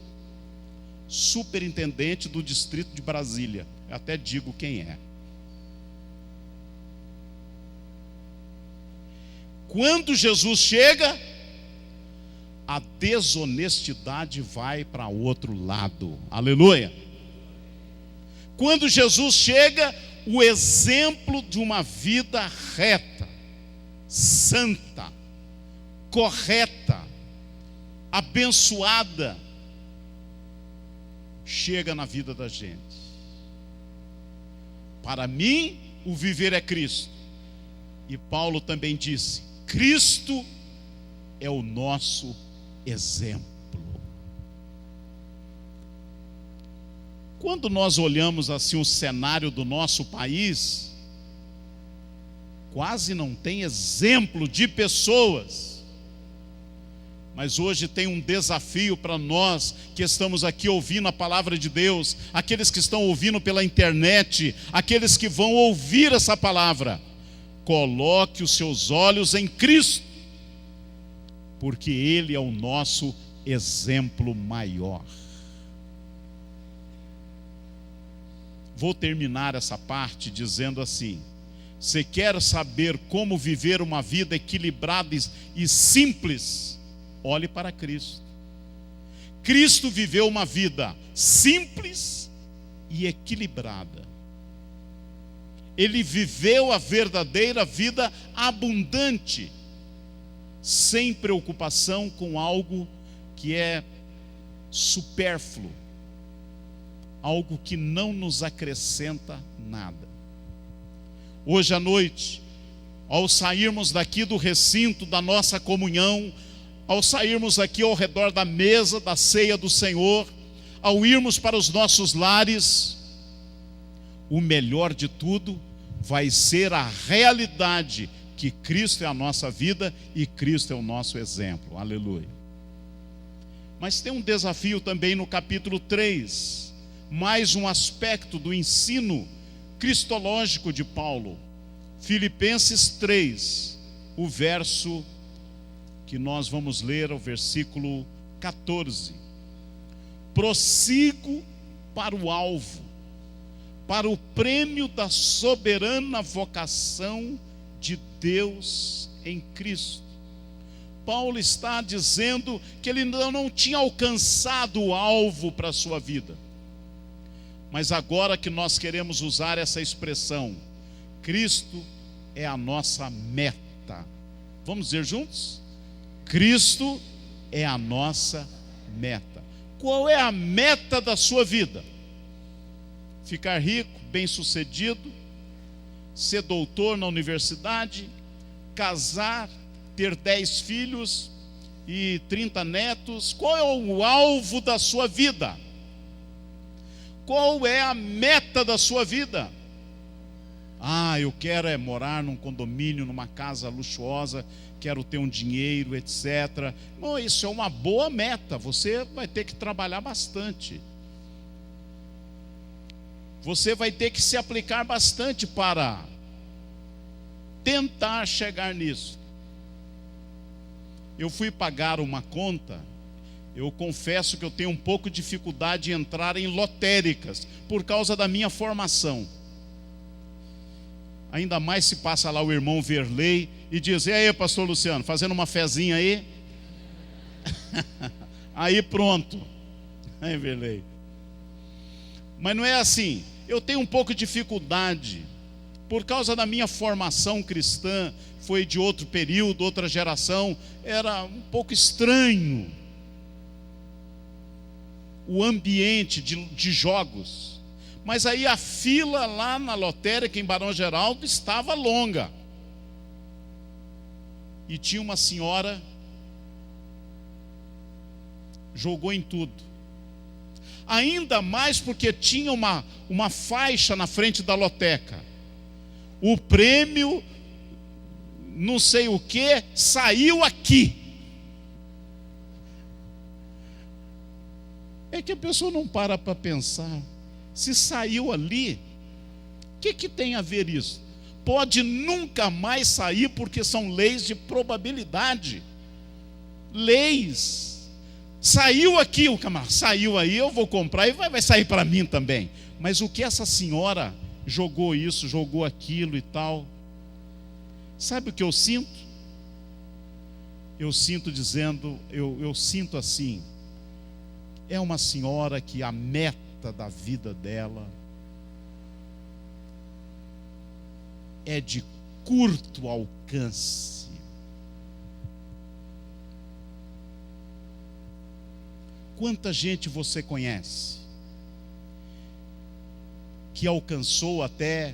superintendente do distrito de Brasília. Eu até digo quem é. Quando Jesus chega, a desonestidade vai para outro lado. Aleluia. Quando Jesus chega, o exemplo de uma vida reta, santa, correta, abençoada, chega na vida da gente. Para mim, o viver é Cristo. E Paulo também disse: Cristo é o nosso exemplo. Quando nós olhamos assim o cenário do nosso país, quase não tem exemplo de pessoas. Mas hoje tem um desafio para nós que estamos aqui ouvindo a palavra de Deus, aqueles que estão ouvindo pela internet, aqueles que vão ouvir essa palavra. Coloque os seus olhos em Cristo, porque Ele é o nosso exemplo maior. Vou terminar essa parte dizendo assim: você quer saber como viver uma vida equilibrada e simples? Olhe para Cristo. Cristo viveu uma vida simples e equilibrada. Ele viveu a verdadeira vida abundante, sem preocupação com algo que é supérfluo, algo que não nos acrescenta nada. Hoje à noite, ao sairmos daqui do recinto da nossa comunhão, ao sairmos aqui ao redor da mesa da ceia do Senhor, ao irmos para os nossos lares, o melhor de tudo vai ser a realidade que Cristo é a nossa vida e Cristo é o nosso exemplo. Aleluia. Mas tem um desafio também no capítulo 3, mais um aspecto do ensino cristológico de Paulo. Filipenses 3, o verso que nós vamos ler, o versículo 14. Prossigo para o alvo, para o prêmio da soberana vocação de Deus em Cristo. Paulo está dizendo que ele não tinha alcançado o alvo para a sua vida. Mas agora que nós queremos usar essa expressão, Cristo é a nossa meta. Vamos dizer juntos? Cristo é a nossa meta. Qual é a meta da sua vida? Ficar rico, bem-sucedido, ser doutor na universidade, casar, ter 10 filhos e 30 netos. Qual é o alvo da sua vida? Qual é a meta da sua vida? Eu quero morar num condomínio, numa casa luxuosa, quero ter um dinheiro, etc. Bom, isso é uma boa meta, você vai ter que trabalhar bastante. Você vai ter que se aplicar bastante para tentar chegar nisso. Eu fui pagar uma conta, eu confesso que eu tenho um pouco de dificuldade em entrar em lotéricas, por causa da minha formação. Ainda mais se passa lá o irmão Verley e diz: e aí, pastor Luciano, fazendo uma fezinha aí? Aí pronto. Aí, Verley. Mas não é assim. Eu tenho um pouco de dificuldade, por causa da minha formação cristã, foi de outro período, outra geração, era um pouco estranho o ambiente de jogos. Mas aí a fila lá na lotérica em Barão Geraldo estava longa. E tinha uma senhora, jogou em tudo. Ainda mais porque tinha uma faixa na frente da loteca. O prêmio, não sei o que, saiu aqui. que a pessoa não para pensar? Se saiu ali, o que tem a ver isso? Pode nunca mais sair, porque são leis de probabilidade. Leis. Saiu aqui, o camarada, saiu aí, eu vou comprar e vai sair para mim também. Mas o que essa senhora jogou isso, jogou aquilo e tal? Sabe o que eu sinto? Eu sinto dizendo, eu sinto assim, é uma senhora que a meta da vida dela é de curto alcance. Quanta gente você conhece que alcançou até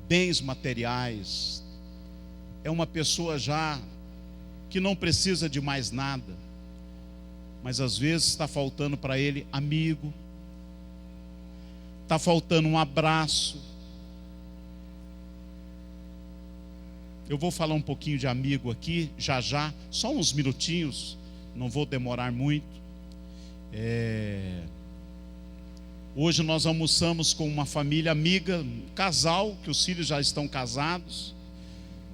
bens materiais? É uma pessoa já que não precisa de mais nada, mas às vezes está faltando para ele amigo, está faltando um abraço. Eu vou falar um pouquinho de amigo aqui, já, só uns minutinhos, não vou demorar muito. Hoje nós almoçamos com uma família amiga, um casal, que os filhos já estão casados,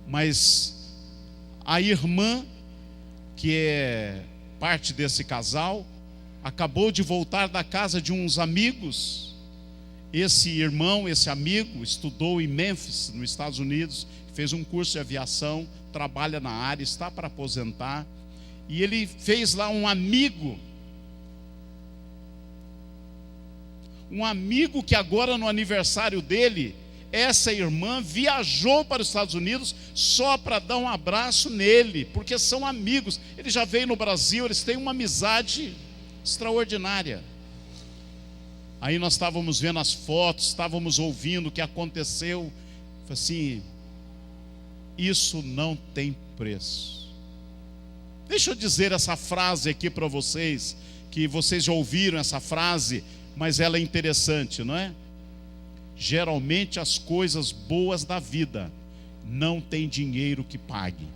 mas a irmã, que é parte desse casal, acabou de voltar da casa de uns amigos. Esse irmão, esse amigo, estudou em Memphis, nos Estados Unidos, fez um curso de aviação, trabalha na área, está para aposentar, e ele fez lá um amigo que agora no aniversário dele, essa irmã viajou para os Estados Unidos só para dar um abraço nele, porque são amigos. Ele já veio no Brasil, eles têm uma amizade extraordinária. Aí nós estávamos vendo as fotos, estávamos ouvindo o que aconteceu. Falei assim, isso não tem preço. Deixa eu dizer essa frase aqui para vocês, que vocês já ouviram essa frase, mas ela é interessante, não é? Geralmente as coisas boas da vida não tem dinheiro que pague.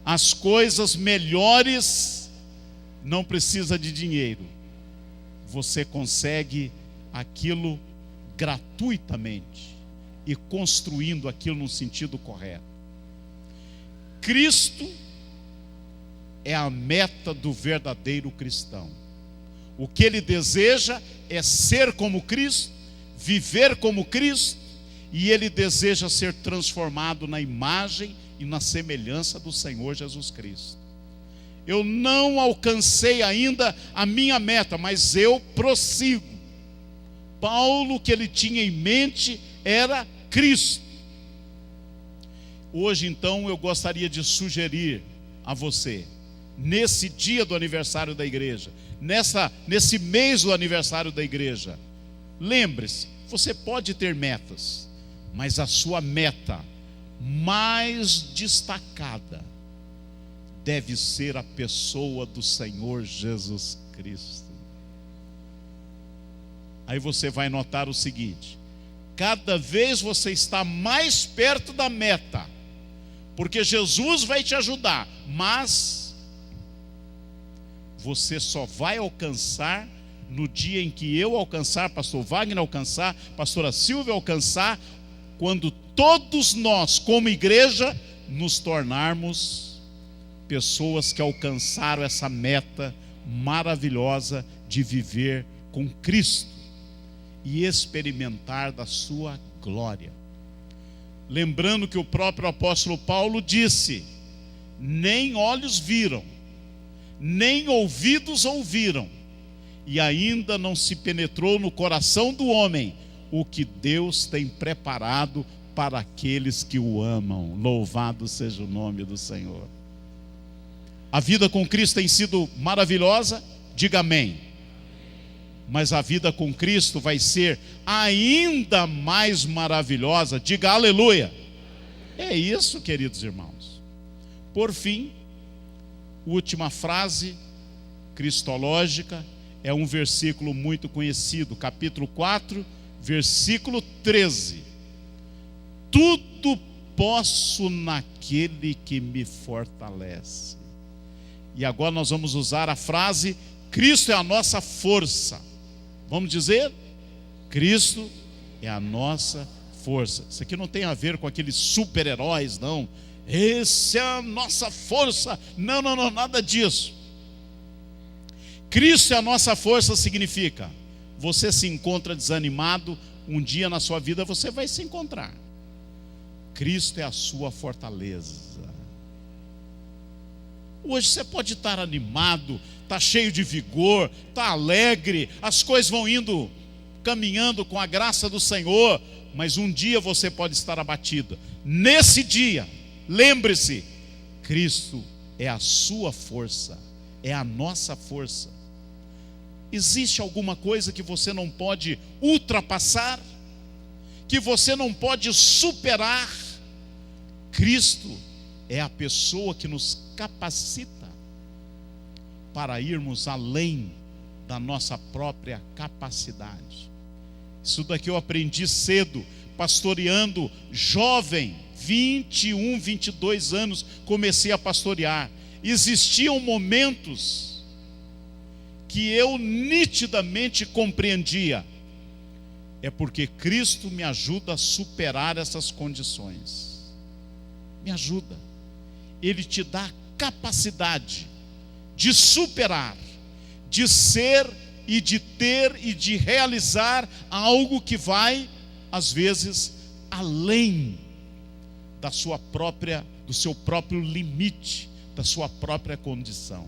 As coisas melhores não precisa de dinheiro. Você consegue aquilo gratuitamente e construindo aquilo no sentido correto. Cristo é a meta do verdadeiro cristão. O que ele deseja é ser como Cristo, viver como Cristo, e ele deseja ser transformado na imagem e na semelhança do Senhor Jesus Cristo. Eu não alcancei ainda a minha meta, mas eu prossigo. Paulo, o que ele tinha em mente era Cristo. Hoje então eu gostaria de sugerir a você, nesse dia do aniversário da igreja, nesse mês do aniversário da igreja, lembre-se, você pode ter metas, mas a sua meta mais destacada deve ser a pessoa do Senhor Jesus Cristo. Aí você vai notar o seguinte: cada vez você está mais perto da meta, porque Jesus vai te ajudar, mas você só vai alcançar no dia em que eu alcançar, pastor Wagner alcançar, pastora Silvia alcançar, quando todos nós, como igreja, nos tornarmos pessoas que alcançaram essa meta maravilhosa de viver com Cristo e experimentar da sua glória. Lembrando que o próprio apóstolo Paulo disse: nem olhos viram, nem ouvidos ouviram, e ainda não se penetrou no coração do homem o que Deus tem preparado para aqueles que o amam. Louvado seja o nome do Senhor. A vida com Cristo tem sido maravilhosa? Diga amém. Mas a vida com Cristo vai ser ainda mais maravilhosa. Diga aleluia. É isso, queridos irmãos. Por fim, última frase cristológica é um versículo muito conhecido, capítulo 4, versículo 13. Tudo posso naquele que me fortalece. E agora nós vamos usar a frase: Cristo é a nossa força. Vamos dizer? Cristo é a nossa força. Isso aqui não tem a ver com aqueles super-heróis, não. Essa é a nossa força. Não, nada disso. Cristo é a nossa força significa: você se encontra desanimado, um dia na sua vida você vai se encontrar. Cristo é a sua fortaleza. Hoje você pode estar animado, está cheio de vigor, está alegre, as coisas vão indo, caminhando com a graça do Senhor, mas um dia você pode estar abatido. Nesse dia, lembre-se, Cristo é a sua força, é a nossa força. Existe alguma coisa que você não pode ultrapassar, que você não pode superar? Cristo é a pessoa que nos capacita para irmos além da nossa própria capacidade. Isso daqui eu aprendi cedo, pastoreando jovem, 21, 22 anos, comecei a pastorear. Existiam momentos que eu nitidamente compreendia: é porque Cristo me ajuda a superar essas condições. Me ajuda. Ele te dá a capacidade de superar, de ser e de ter e de realizar algo que vai, às vezes, além da sua própria, do seu próprio limite, da sua própria condição.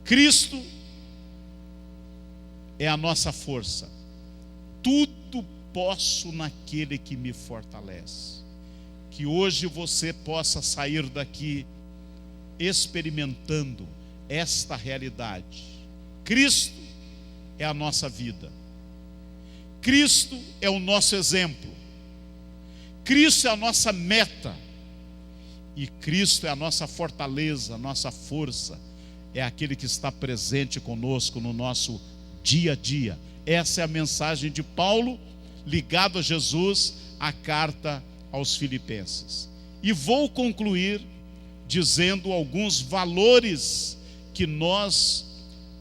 Cristo é a nossa força. Tudo posso naquele que me fortalece. Que hoje você possa sair daqui experimentando esta realidade. Cristo é a nossa vida. Cristo é o nosso exemplo. Cristo é a nossa meta. E Cristo é a nossa fortaleza, a nossa força. É aquele que está presente conosco no nosso dia a dia. Essa é a mensagem de Paulo, ligado a Jesus, a carta aos Filipenses. E vou concluir dizendo alguns valores que nós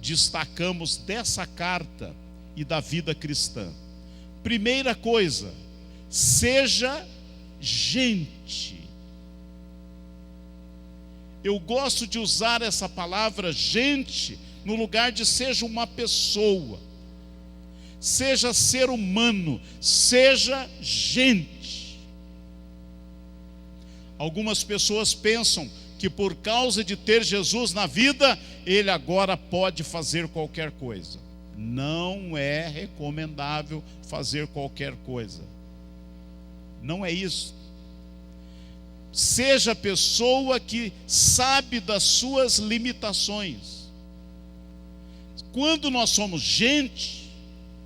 destacamos dessa carta e da vida cristã. Primeira coisa, seja gente. Eu gosto de usar essa palavra gente no lugar de seja uma pessoa, seja ser humano, seja gente. Algumas pessoas pensam que por causa de ter Jesus na vida, ele agora pode fazer qualquer coisa. Não é recomendável fazer qualquer coisa. Não é isso. Seja a pessoa que sabe das suas limitações. Quando nós somos gente,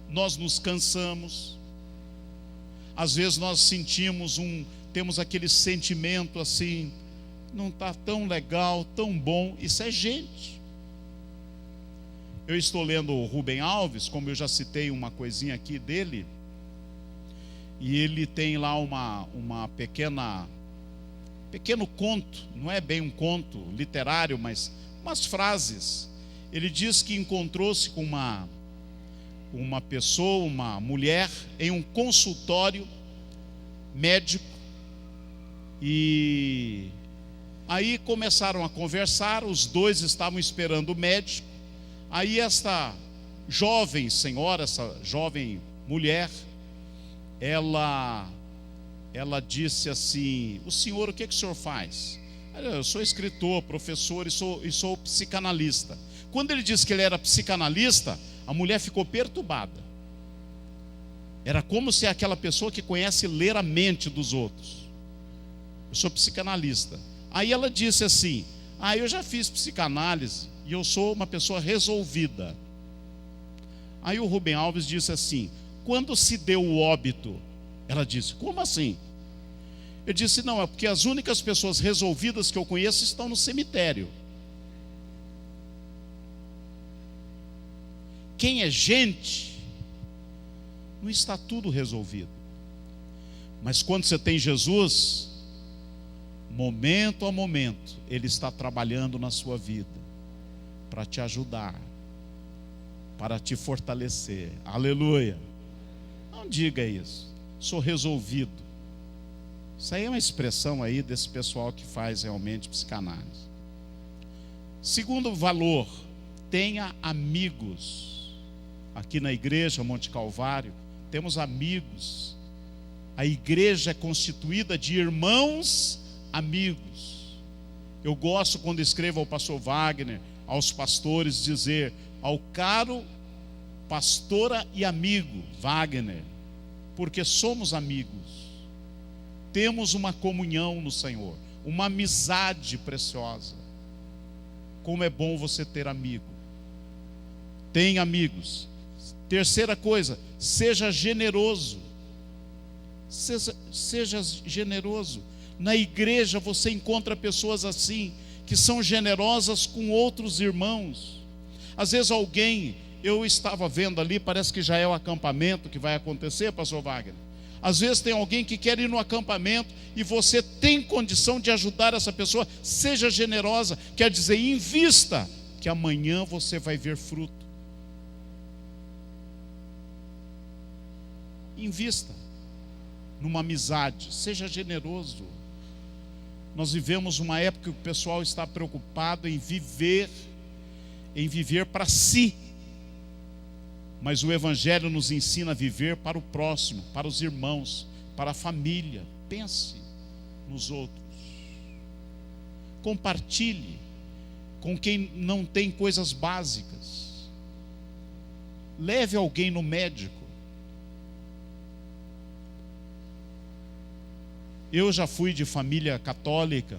nós nos cansamos. Às vezes nós sentimos temos aquele sentimento assim, não está tão legal, tão bom. Isso é gente. Eu estou lendo o Rubem Alves, como eu já citei uma coisinha aqui dele, e ele tem lá uma pequeno conto, não é bem um conto literário, mas umas frases. Ele diz que encontrou-se com uma pessoa, uma mulher, em um consultório médico, e aí começaram a conversar. Os dois estavam esperando o médico. Aí esta jovem senhora, essa jovem mulher, ela disse assim: o senhor, o que o senhor faz? Eu sou escritor, professor e sou psicanalista. Quando ele disse que ele era psicanalista, a mulher ficou perturbada. Era como se aquela pessoa que conhece ler a mente dos outros. Eu sou psicanalista. Aí ela disse assim: eu já fiz psicanálise e eu sou uma pessoa resolvida. Aí o Rubem Alves disse assim: quando se deu o óbito? Ela disse: como assim? Eu disse: não, é porque as únicas pessoas resolvidas que eu conheço estão no cemitério. Quem é gente, não está tudo resolvido. Mas quando você tem Jesus, momento a momento, Ele está trabalhando na sua vida. para te ajudar, para te fortalecer. Aleluia. Não diga isso. Sou resolvido. Isso aí é uma expressão aí desse pessoal que faz realmente psicanálise. Segundo valor, tenha amigos. Aqui na igreja Monte Calvário, temos amigos. A igreja é constituída de irmãos amigos. Eu gosto quando escrevo ao pastor Wagner, aos pastores, dizer: ao caro pastora e amigo Wagner, porque somos amigos, temos uma comunhão no Senhor, uma amizade preciosa. Como é bom você ter amigo. Tem amigos. Terceira coisa, seja generoso. Seja generoso. Na igreja você encontra pessoas assim, que são generosas com outros irmãos. Às vezes eu estava vendo ali, parece que já é o acampamento que vai acontecer, pastor Wagner. Às vezes tem alguém que quer ir no acampamento e você tem condição de ajudar essa pessoa. Seja generosa, quer dizer, invista, que amanhã você vai ver fruto. Invista numa amizade, seja generoso. Nós vivemos uma época que o pessoal está preocupado em viver para si. Mas o Evangelho nos ensina a viver para o próximo, para os irmãos, para a família. Pense nos outros. Compartilhe com quem não tem coisas básicas. Leve alguém no médico. Eu já fui de família católica,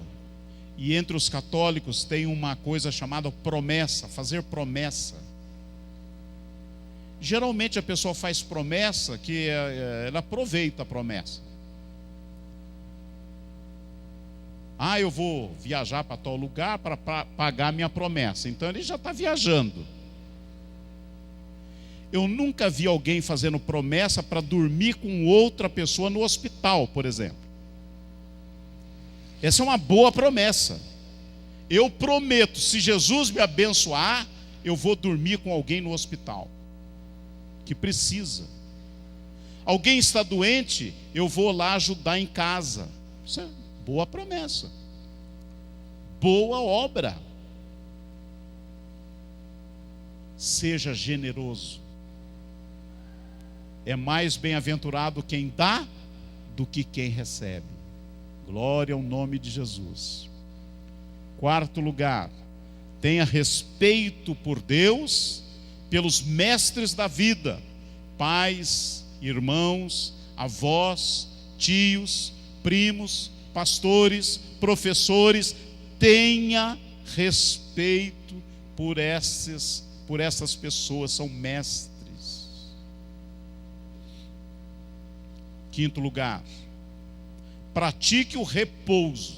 e entre os católicos tem uma coisa chamada promessa, fazer promessa. Geralmente a pessoa faz promessa que ela aproveita a promessa. Eu vou viajar para tal lugar para pagar minha promessa. Então ele já está viajando. Eu nunca vi alguém fazendo promessa para dormir com outra pessoa no hospital, por exemplo. Essa é uma boa promessa. Eu prometo, se Jesus me abençoar, eu vou dormir com alguém no hospital que precisa. Alguém está doente, eu vou lá ajudar em casa. Isso é boa promessa, boa obra. Seja generoso. É mais bem-aventurado quem dá do que quem recebe. Glória ao nome de Jesus. Quarto lugar, tenha respeito por Deus, pelos mestres da vida, pais, irmãos, avós, tios, primos, pastores, professores. Tenha respeito por essas pessoas, são mestres. Quinto lugar, pratique o repouso.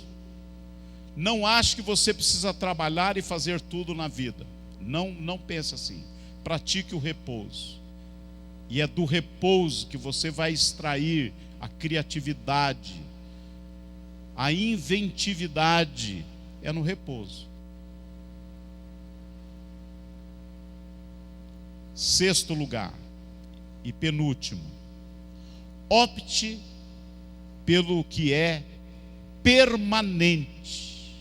Não ache que você precisa trabalhar e fazer tudo na vida. Não pense assim. Pratique o repouso. E é do repouso que você vai extrair a criatividade, a inventividade. É no repouso. Sexto lugar e penúltimo, opte pelo que é permanente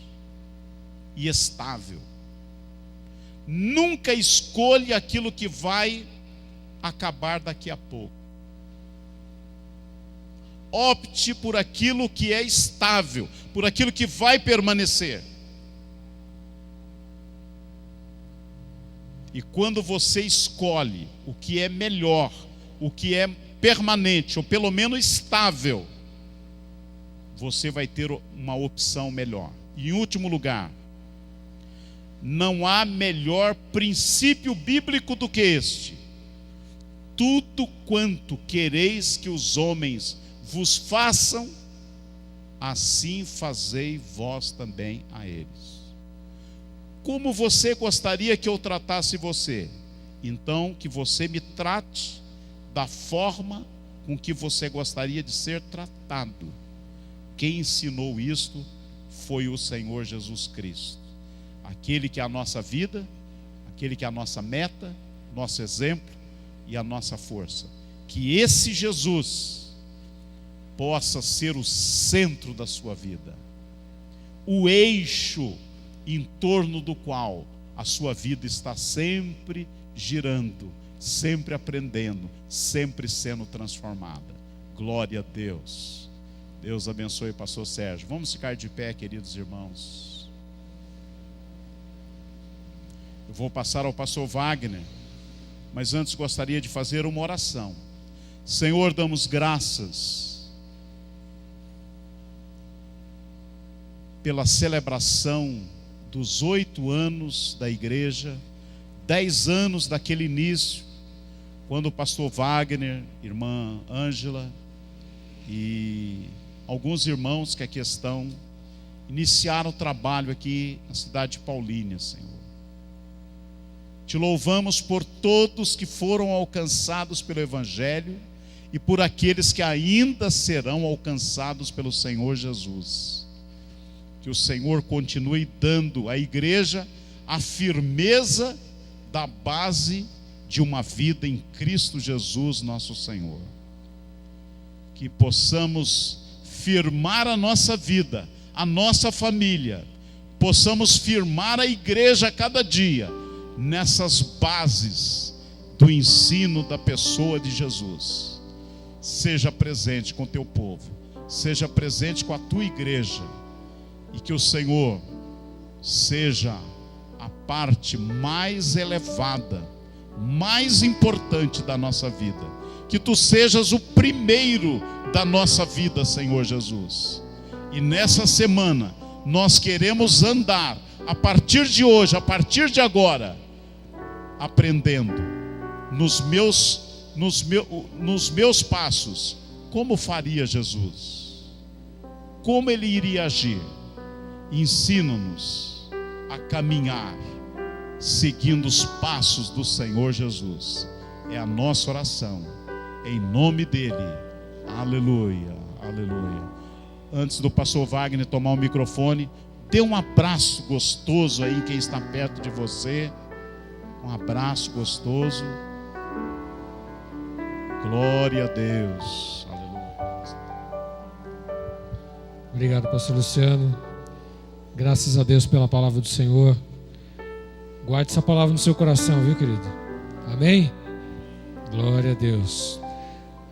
e estável. Nunca escolha aquilo que vai acabar daqui a pouco. Opte por aquilo que é estável, por aquilo que vai permanecer. E quando você escolhe o que é melhor, o que é permanente, ou pelo menos estável, você vai ter uma opção melhor. E em último lugar, não há melhor princípio bíblico do que este: tudo quanto quereis que os homens vos façam, assim fazei vós também a eles. Como você gostaria que eu tratasse você? Então que você me trate da forma com que você gostaria de ser tratado. Quem ensinou isto foi o Senhor Jesus Cristo, aquele que a nossa vida aquele que é a nossa meta, nosso exemplo e a nossa força. Que esse Jesus possa ser o centro da sua vida, o eixo em torno do qual a sua vida está sempre girando, sempre aprendendo, sempre sendo transformada. Glória a Deus. Deus abençoe o pastor Sérgio. Vamos ficar de pé, queridos irmãos. Eu vou passar ao pastor Wagner, mas antes gostaria de fazer uma oração. Senhor, damos graças pela celebração dos 8 anos da igreja, 10 anos daquele início, quando o pastor Wagner, irmã Ângela e alguns irmãos que aqui estão, iniciaram o trabalho aqui na cidade de Paulínia, Senhor. Te louvamos por todos que foram alcançados pelo Evangelho e por aqueles que ainda serão alcançados pelo Senhor Jesus. Que o Senhor continue dando à igreja a firmeza da base de uma vida em Cristo Jesus, nosso Senhor. Que possamos firmar a nossa vida, a nossa família, possamos firmar a igreja a cada dia, nessas bases do ensino da pessoa de Jesus. Seja presente com o teu povo, seja presente com a tua igreja, e que o Senhor seja a parte mais elevada, mais importante da nossa vida. Que tu sejas o primeiro da nossa vida, Senhor Jesus. E nessa semana nós queremos andar, a partir de hoje, a partir de agora, aprendendo nos meus passos, como faria Jesus, como ele iria agir. Ensina-nos a caminhar seguindo os passos do Senhor Jesus. É a nossa oração, em nome dele. Aleluia, aleluia. Antes do pastor Wagner tomar o microfone, dê um abraço gostoso aí em quem está perto de você. Um abraço gostoso. Glória a Deus. Aleluia. Obrigado, pastor Luciano. Graças a Deus pela palavra do Senhor. Guarde essa palavra no seu coração, viu, querido? Amém? Glória a Deus.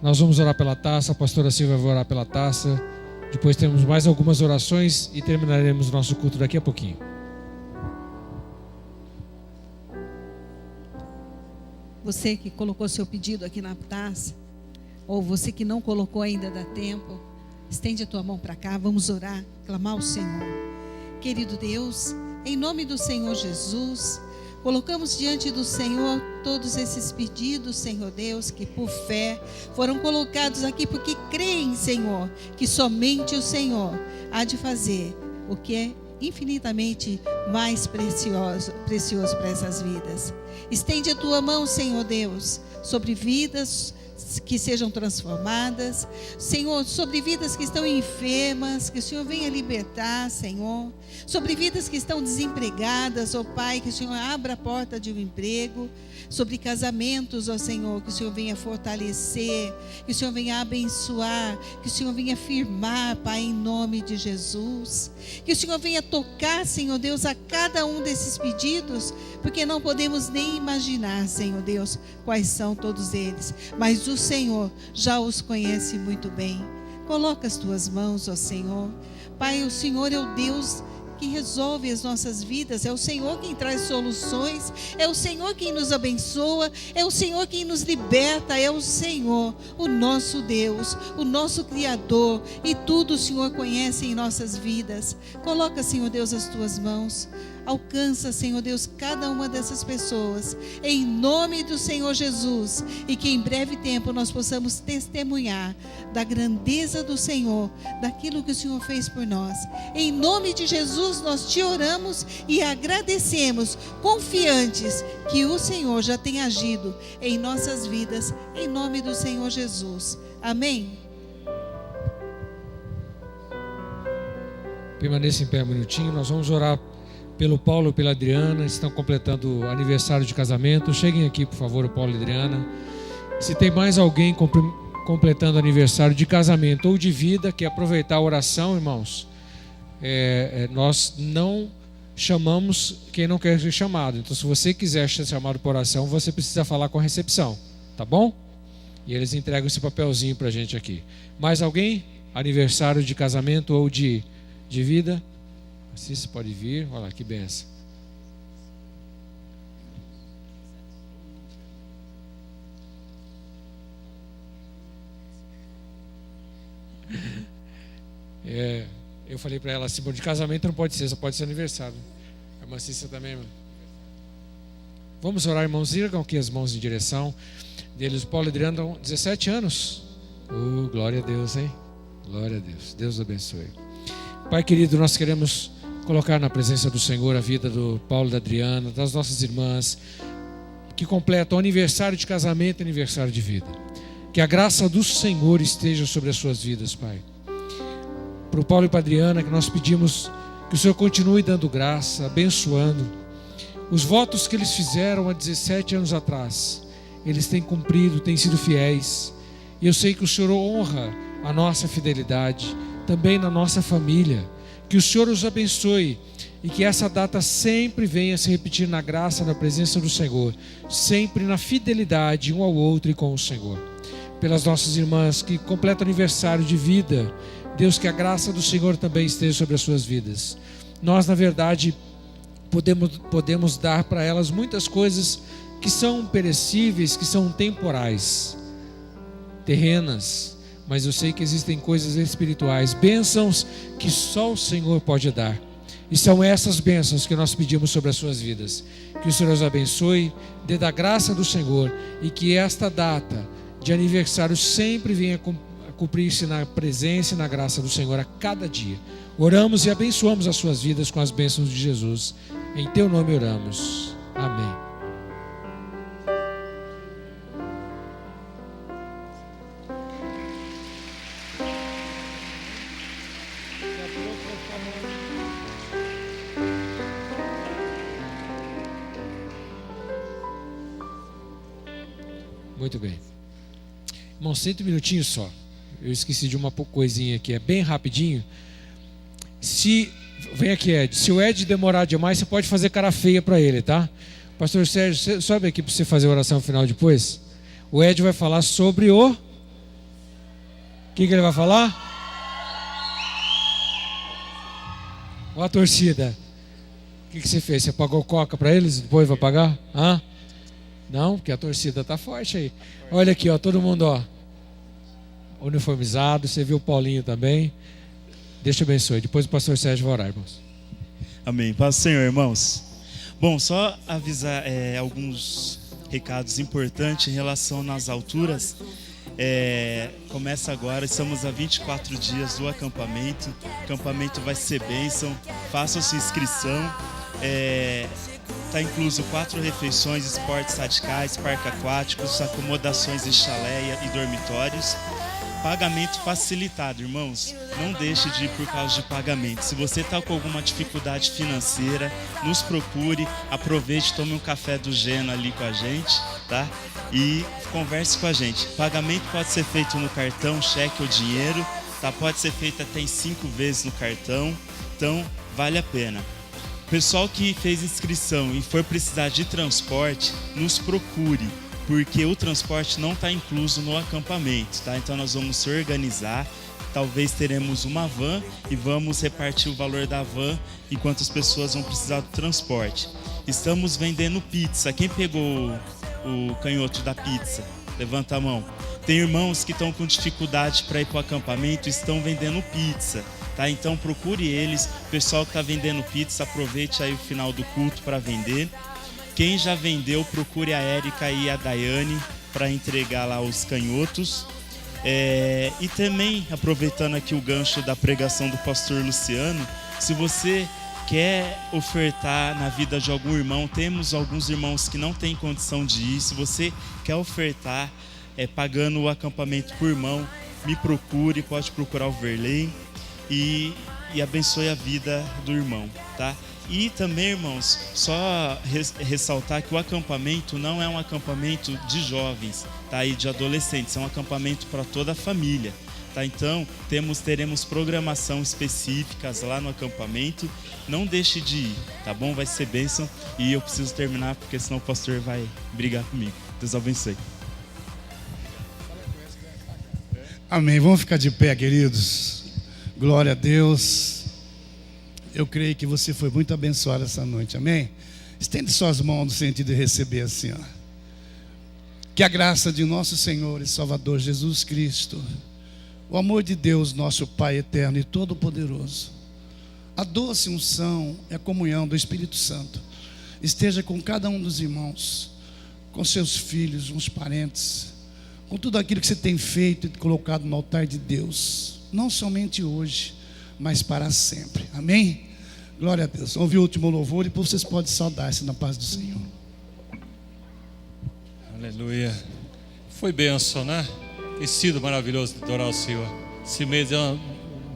Nós vamos orar pela taça. A pastora Silvia vai orar pela taça. Depois temos mais algumas orações e terminaremos nosso culto daqui a pouquinho. Você que colocou seu pedido aqui na taça, ou você que não colocou ainda, dá tempo, estende a tua mão para cá, vamos orar, clamar ao Senhor. Querido Deus, em nome do Senhor Jesus, colocamos diante do Senhor todos esses pedidos, Senhor Deus, que por fé foram colocados aqui, porque creem, Senhor, que somente o Senhor há de fazer o que é infinitamente mais precioso para essas vidas. Estende a tua mão, Senhor Deus, sobre vidas que sejam transformadas, Senhor, sobre vidas que estão enfermas, que o Senhor venha libertar, Senhor, sobre vidas que estão desempregadas, ó Pai, que o Senhor abra a porta de um emprego, sobre casamentos, ó Senhor, que o Senhor venha fortalecer, que o Senhor venha abençoar, que o Senhor venha firmar, Pai, em nome de Jesus, que o Senhor venha tocar, Senhor Deus, a cada um desses pedidos, porque não podemos nem imaginar, Senhor Deus, quais são todos eles, mas o Senhor já os conhece muito bem. Coloca as tuas mãos, ó Senhor. Pai, o Senhor é o Deus que resolve as nossas vidas, é o Senhor quem traz soluções, é o Senhor quem nos abençoa, é o Senhor quem nos liberta, é o Senhor, o nosso Deus, o nosso Criador, e tudo o Senhor conhece em nossas vidas. Coloca, Senhor Deus, as tuas mãos. Alcança, Senhor Deus, cada uma dessas pessoas, em nome do Senhor Jesus, e que em breve tempo nós possamos testemunhar da grandeza do Senhor, daquilo que o Senhor fez por nós. Em nome de Jesus nós te oramos e agradecemos, confiantes que o Senhor já tem agido em nossas vidas, em nome do Senhor Jesus. Amém? Permaneça em pé um minutinho, nós vamos orar pelo Paulo e pela Adriana, estão completando aniversário de casamento. Cheguem aqui, por favor, o Paulo e a Adriana. Se tem mais alguém completando aniversário de casamento ou de vida, que aproveitar a oração, irmãos, nós não chamamos quem não quer ser chamado. Então, se você quiser ser chamado por oração, você precisa falar com a recepção, tá bom? E eles entregam esse papelzinho pra gente aqui. Mais alguém? Aniversário de casamento ou de vida? Assim você pode vir. Olha lá, que benção. Eu falei para ela assim, bom, de casamento não pode ser, só pode ser aniversário. A irmã Cícia também, mano. Vamos orar, irmãos, irgam aqui as mãos em direção deles. Paulo e Adriano estão 17 anos. Glória a Deus, hein? Glória a Deus. Deus abençoe. Pai querido, nós queremos colocar na presença do Senhor a vida do Paulo e da Adriana, das nossas irmãs que completam aniversário de casamento e aniversário de vida. Que a graça do Senhor esteja sobre as suas vidas, Pai. Para o Paulo e para a Adriana, que nós pedimos que o Senhor continue dando graça, abençoando. Os votos que eles fizeram há 17 anos atrás, eles têm cumprido, têm sido fiéis. E eu sei que o Senhor honra a nossa fidelidade, também na nossa família. Que o Senhor os abençoe e que essa data sempre venha se repetir na graça, na presença do Senhor, sempre na fidelidade um ao outro e com o Senhor. Pelas nossas irmãs que completam aniversário de vida, Deus, que a graça do Senhor também esteja sobre as suas vidas. Nós, na verdade, podemos dar para elas muitas coisas que são perecíveis, que são temporais, terrenas, mas eu sei que existem coisas espirituais, bênçãos que só o Senhor pode dar. E são essas bênçãos que nós pedimos sobre as suas vidas. Que o Senhor os abençoe, dê da graça do Senhor e que esta data de aniversário sempre venha cumprir-se na presença e na graça do Senhor a cada dia. Oramos e abençoamos as suas vidas com as bênçãos de Jesus. Em teu nome oramos. Amém. Muito bem. Irmão, 100 minutinhos só. Eu esqueci de uma coisinha aqui, é bem rapidinho. Vem aqui, Ed. Se o Ed demorar demais, você pode fazer cara feia para ele, tá? Pastor Sérgio, você sobe aqui para você fazer a oração final depois. O Ed vai falar sobre o que ele vai falar? Ó a torcida. O que você fez? Você pagou coca para eles? Depois vai pagar? Hã? Não, porque a torcida tá forte aí. Olha aqui, ó, todo mundo, ó, uniformizado. Você viu o Paulinho também. Deus te abençoe. Depois o pastor Sérgio vai orar, irmãos. Amém. Paz do Senhor, irmãos. Bom, só avisar alguns recados importantes em relação nas alturas. Começa agora, estamos a 24 dias do acampamento. O acampamento vai ser bênção. Faça sua inscrição. Está incluso 4 refeições, esportes radicais, parque aquáticos, acomodações em chaleia e dormitórios. Pagamento facilitado, irmãos. Não deixe de ir por causa de pagamento. Se você está com alguma dificuldade financeira, nos procure, aproveite, tome um café do Gena ali com a gente, tá? E converse com a gente. Pagamento pode ser feito no cartão, cheque ou dinheiro, tá? Pode ser feito até em 5 vezes no cartão, então vale a pena. Pessoal que fez inscrição e for precisar de transporte, nos procure, porque o transporte não está incluso no acampamento, tá? Então nós vamos se organizar, talvez teremos uma van e vamos repartir o valor da van enquanto as pessoas vão precisar do transporte. Estamos vendendo pizza. Quem pegou o canhoto da pizza? Levanta a mão. Tem irmãos que estão com dificuldade para ir para o acampamento e estão vendendo pizza. Tá? Então procure eles, o pessoal que está vendendo pizza, aproveite aí o final do culto para vender. Quem já vendeu, procure a Érica e a Daiane para entregar lá os canhotos. E também, aproveitando aqui o gancho da pregação do pastor Luciano, se você quer ofertar na vida de algum irmão, temos alguns irmãos que não têm condição de ir, se você quer ofertar pagando o acampamento por irmão, me procure, pode procurar o Verley. E abençoe a vida do irmão, tá? E também, irmãos, só ressaltar que o acampamento não é um acampamento de jovens, tá? E de adolescentes, é um acampamento para toda a família, tá? Então, teremos programação específicas lá no acampamento. Não deixe de ir, tá bom? Vai ser bênção. E eu preciso terminar, porque senão o pastor vai brigar comigo. Deus abençoe. Amém. Vamos ficar de pé, queridos. Glória a Deus. Eu creio que você foi muito abençoado essa noite, amém? Estende suas mãos no sentido de receber assim, ó. Que a graça de nosso Senhor e Salvador Jesus Cristo, o amor de Deus, nosso Pai eterno e todo-poderoso, a doce unção e a comunhão do Espírito Santo esteja com cada um dos irmãos, com seus filhos, os parentes, com tudo aquilo que você tem feito e colocado no altar de Deus, não somente hoje, mas para sempre, amém? Glória a Deus. Vamos ouvir o último louvor e depois vocês podem saudar-se na paz do Senhor. Aleluia. Foi bênção, né? Tem sido maravilhoso adorar o Senhor. Esse mês é um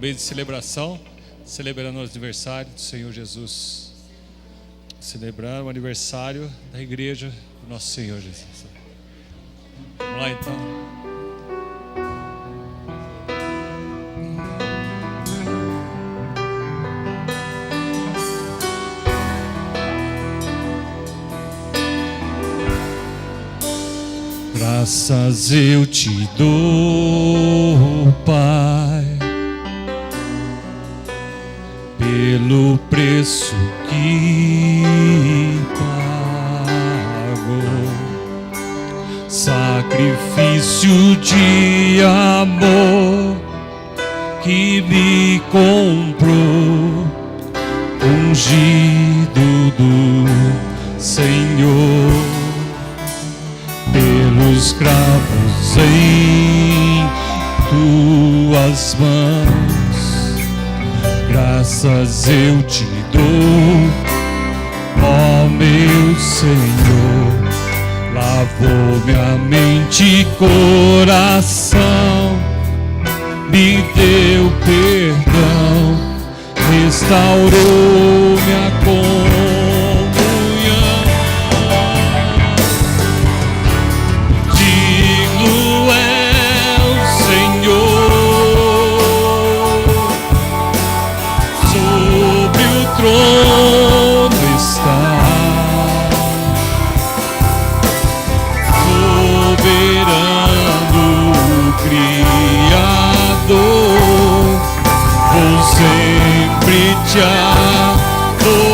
mês de celebração, celebrando o aniversário do Senhor Jesus. Celebrar o aniversário da igreja do nosso Senhor Jesus. Vamos lá então. Graças eu te dou, Pai, pelo preço que pagou, sacrifício de amor que me comprou, ungido do Senhor. Pelos cravos em tuas mãos, graças eu te dou, ó meu Senhor. Lavou minha mente e coração, me deu perdão, restaurou minha comunhão. Trono está, soberano Criador, vou sempre te adorar.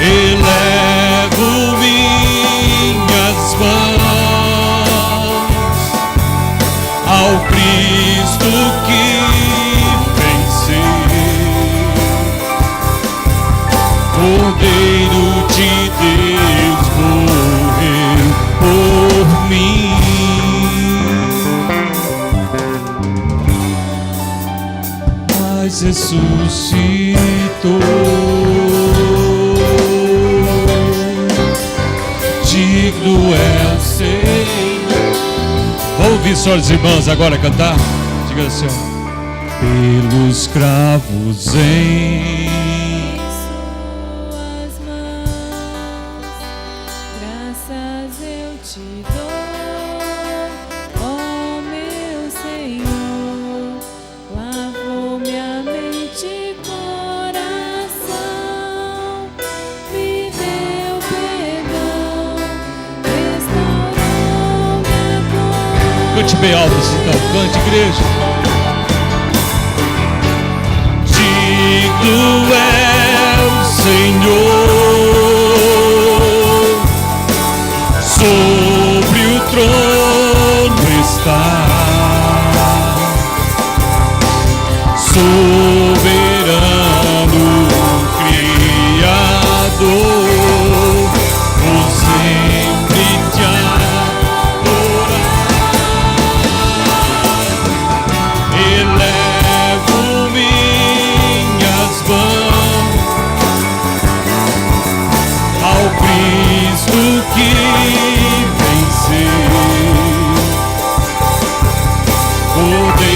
Elevo minhas mãos ao Cristo que Cordeiro de Deus morreu por mim. Mas ressuscitou. Digno é o Senhor. Vamos ouvir, senhoras e irmãs, agora cantar. Diga assim, ó. Pelos cravos em bem alto, então, cante, igreja. Digno é o Senhor, sobre o trono está, soberano Criador, vou sempre te Cristo que venceu, poder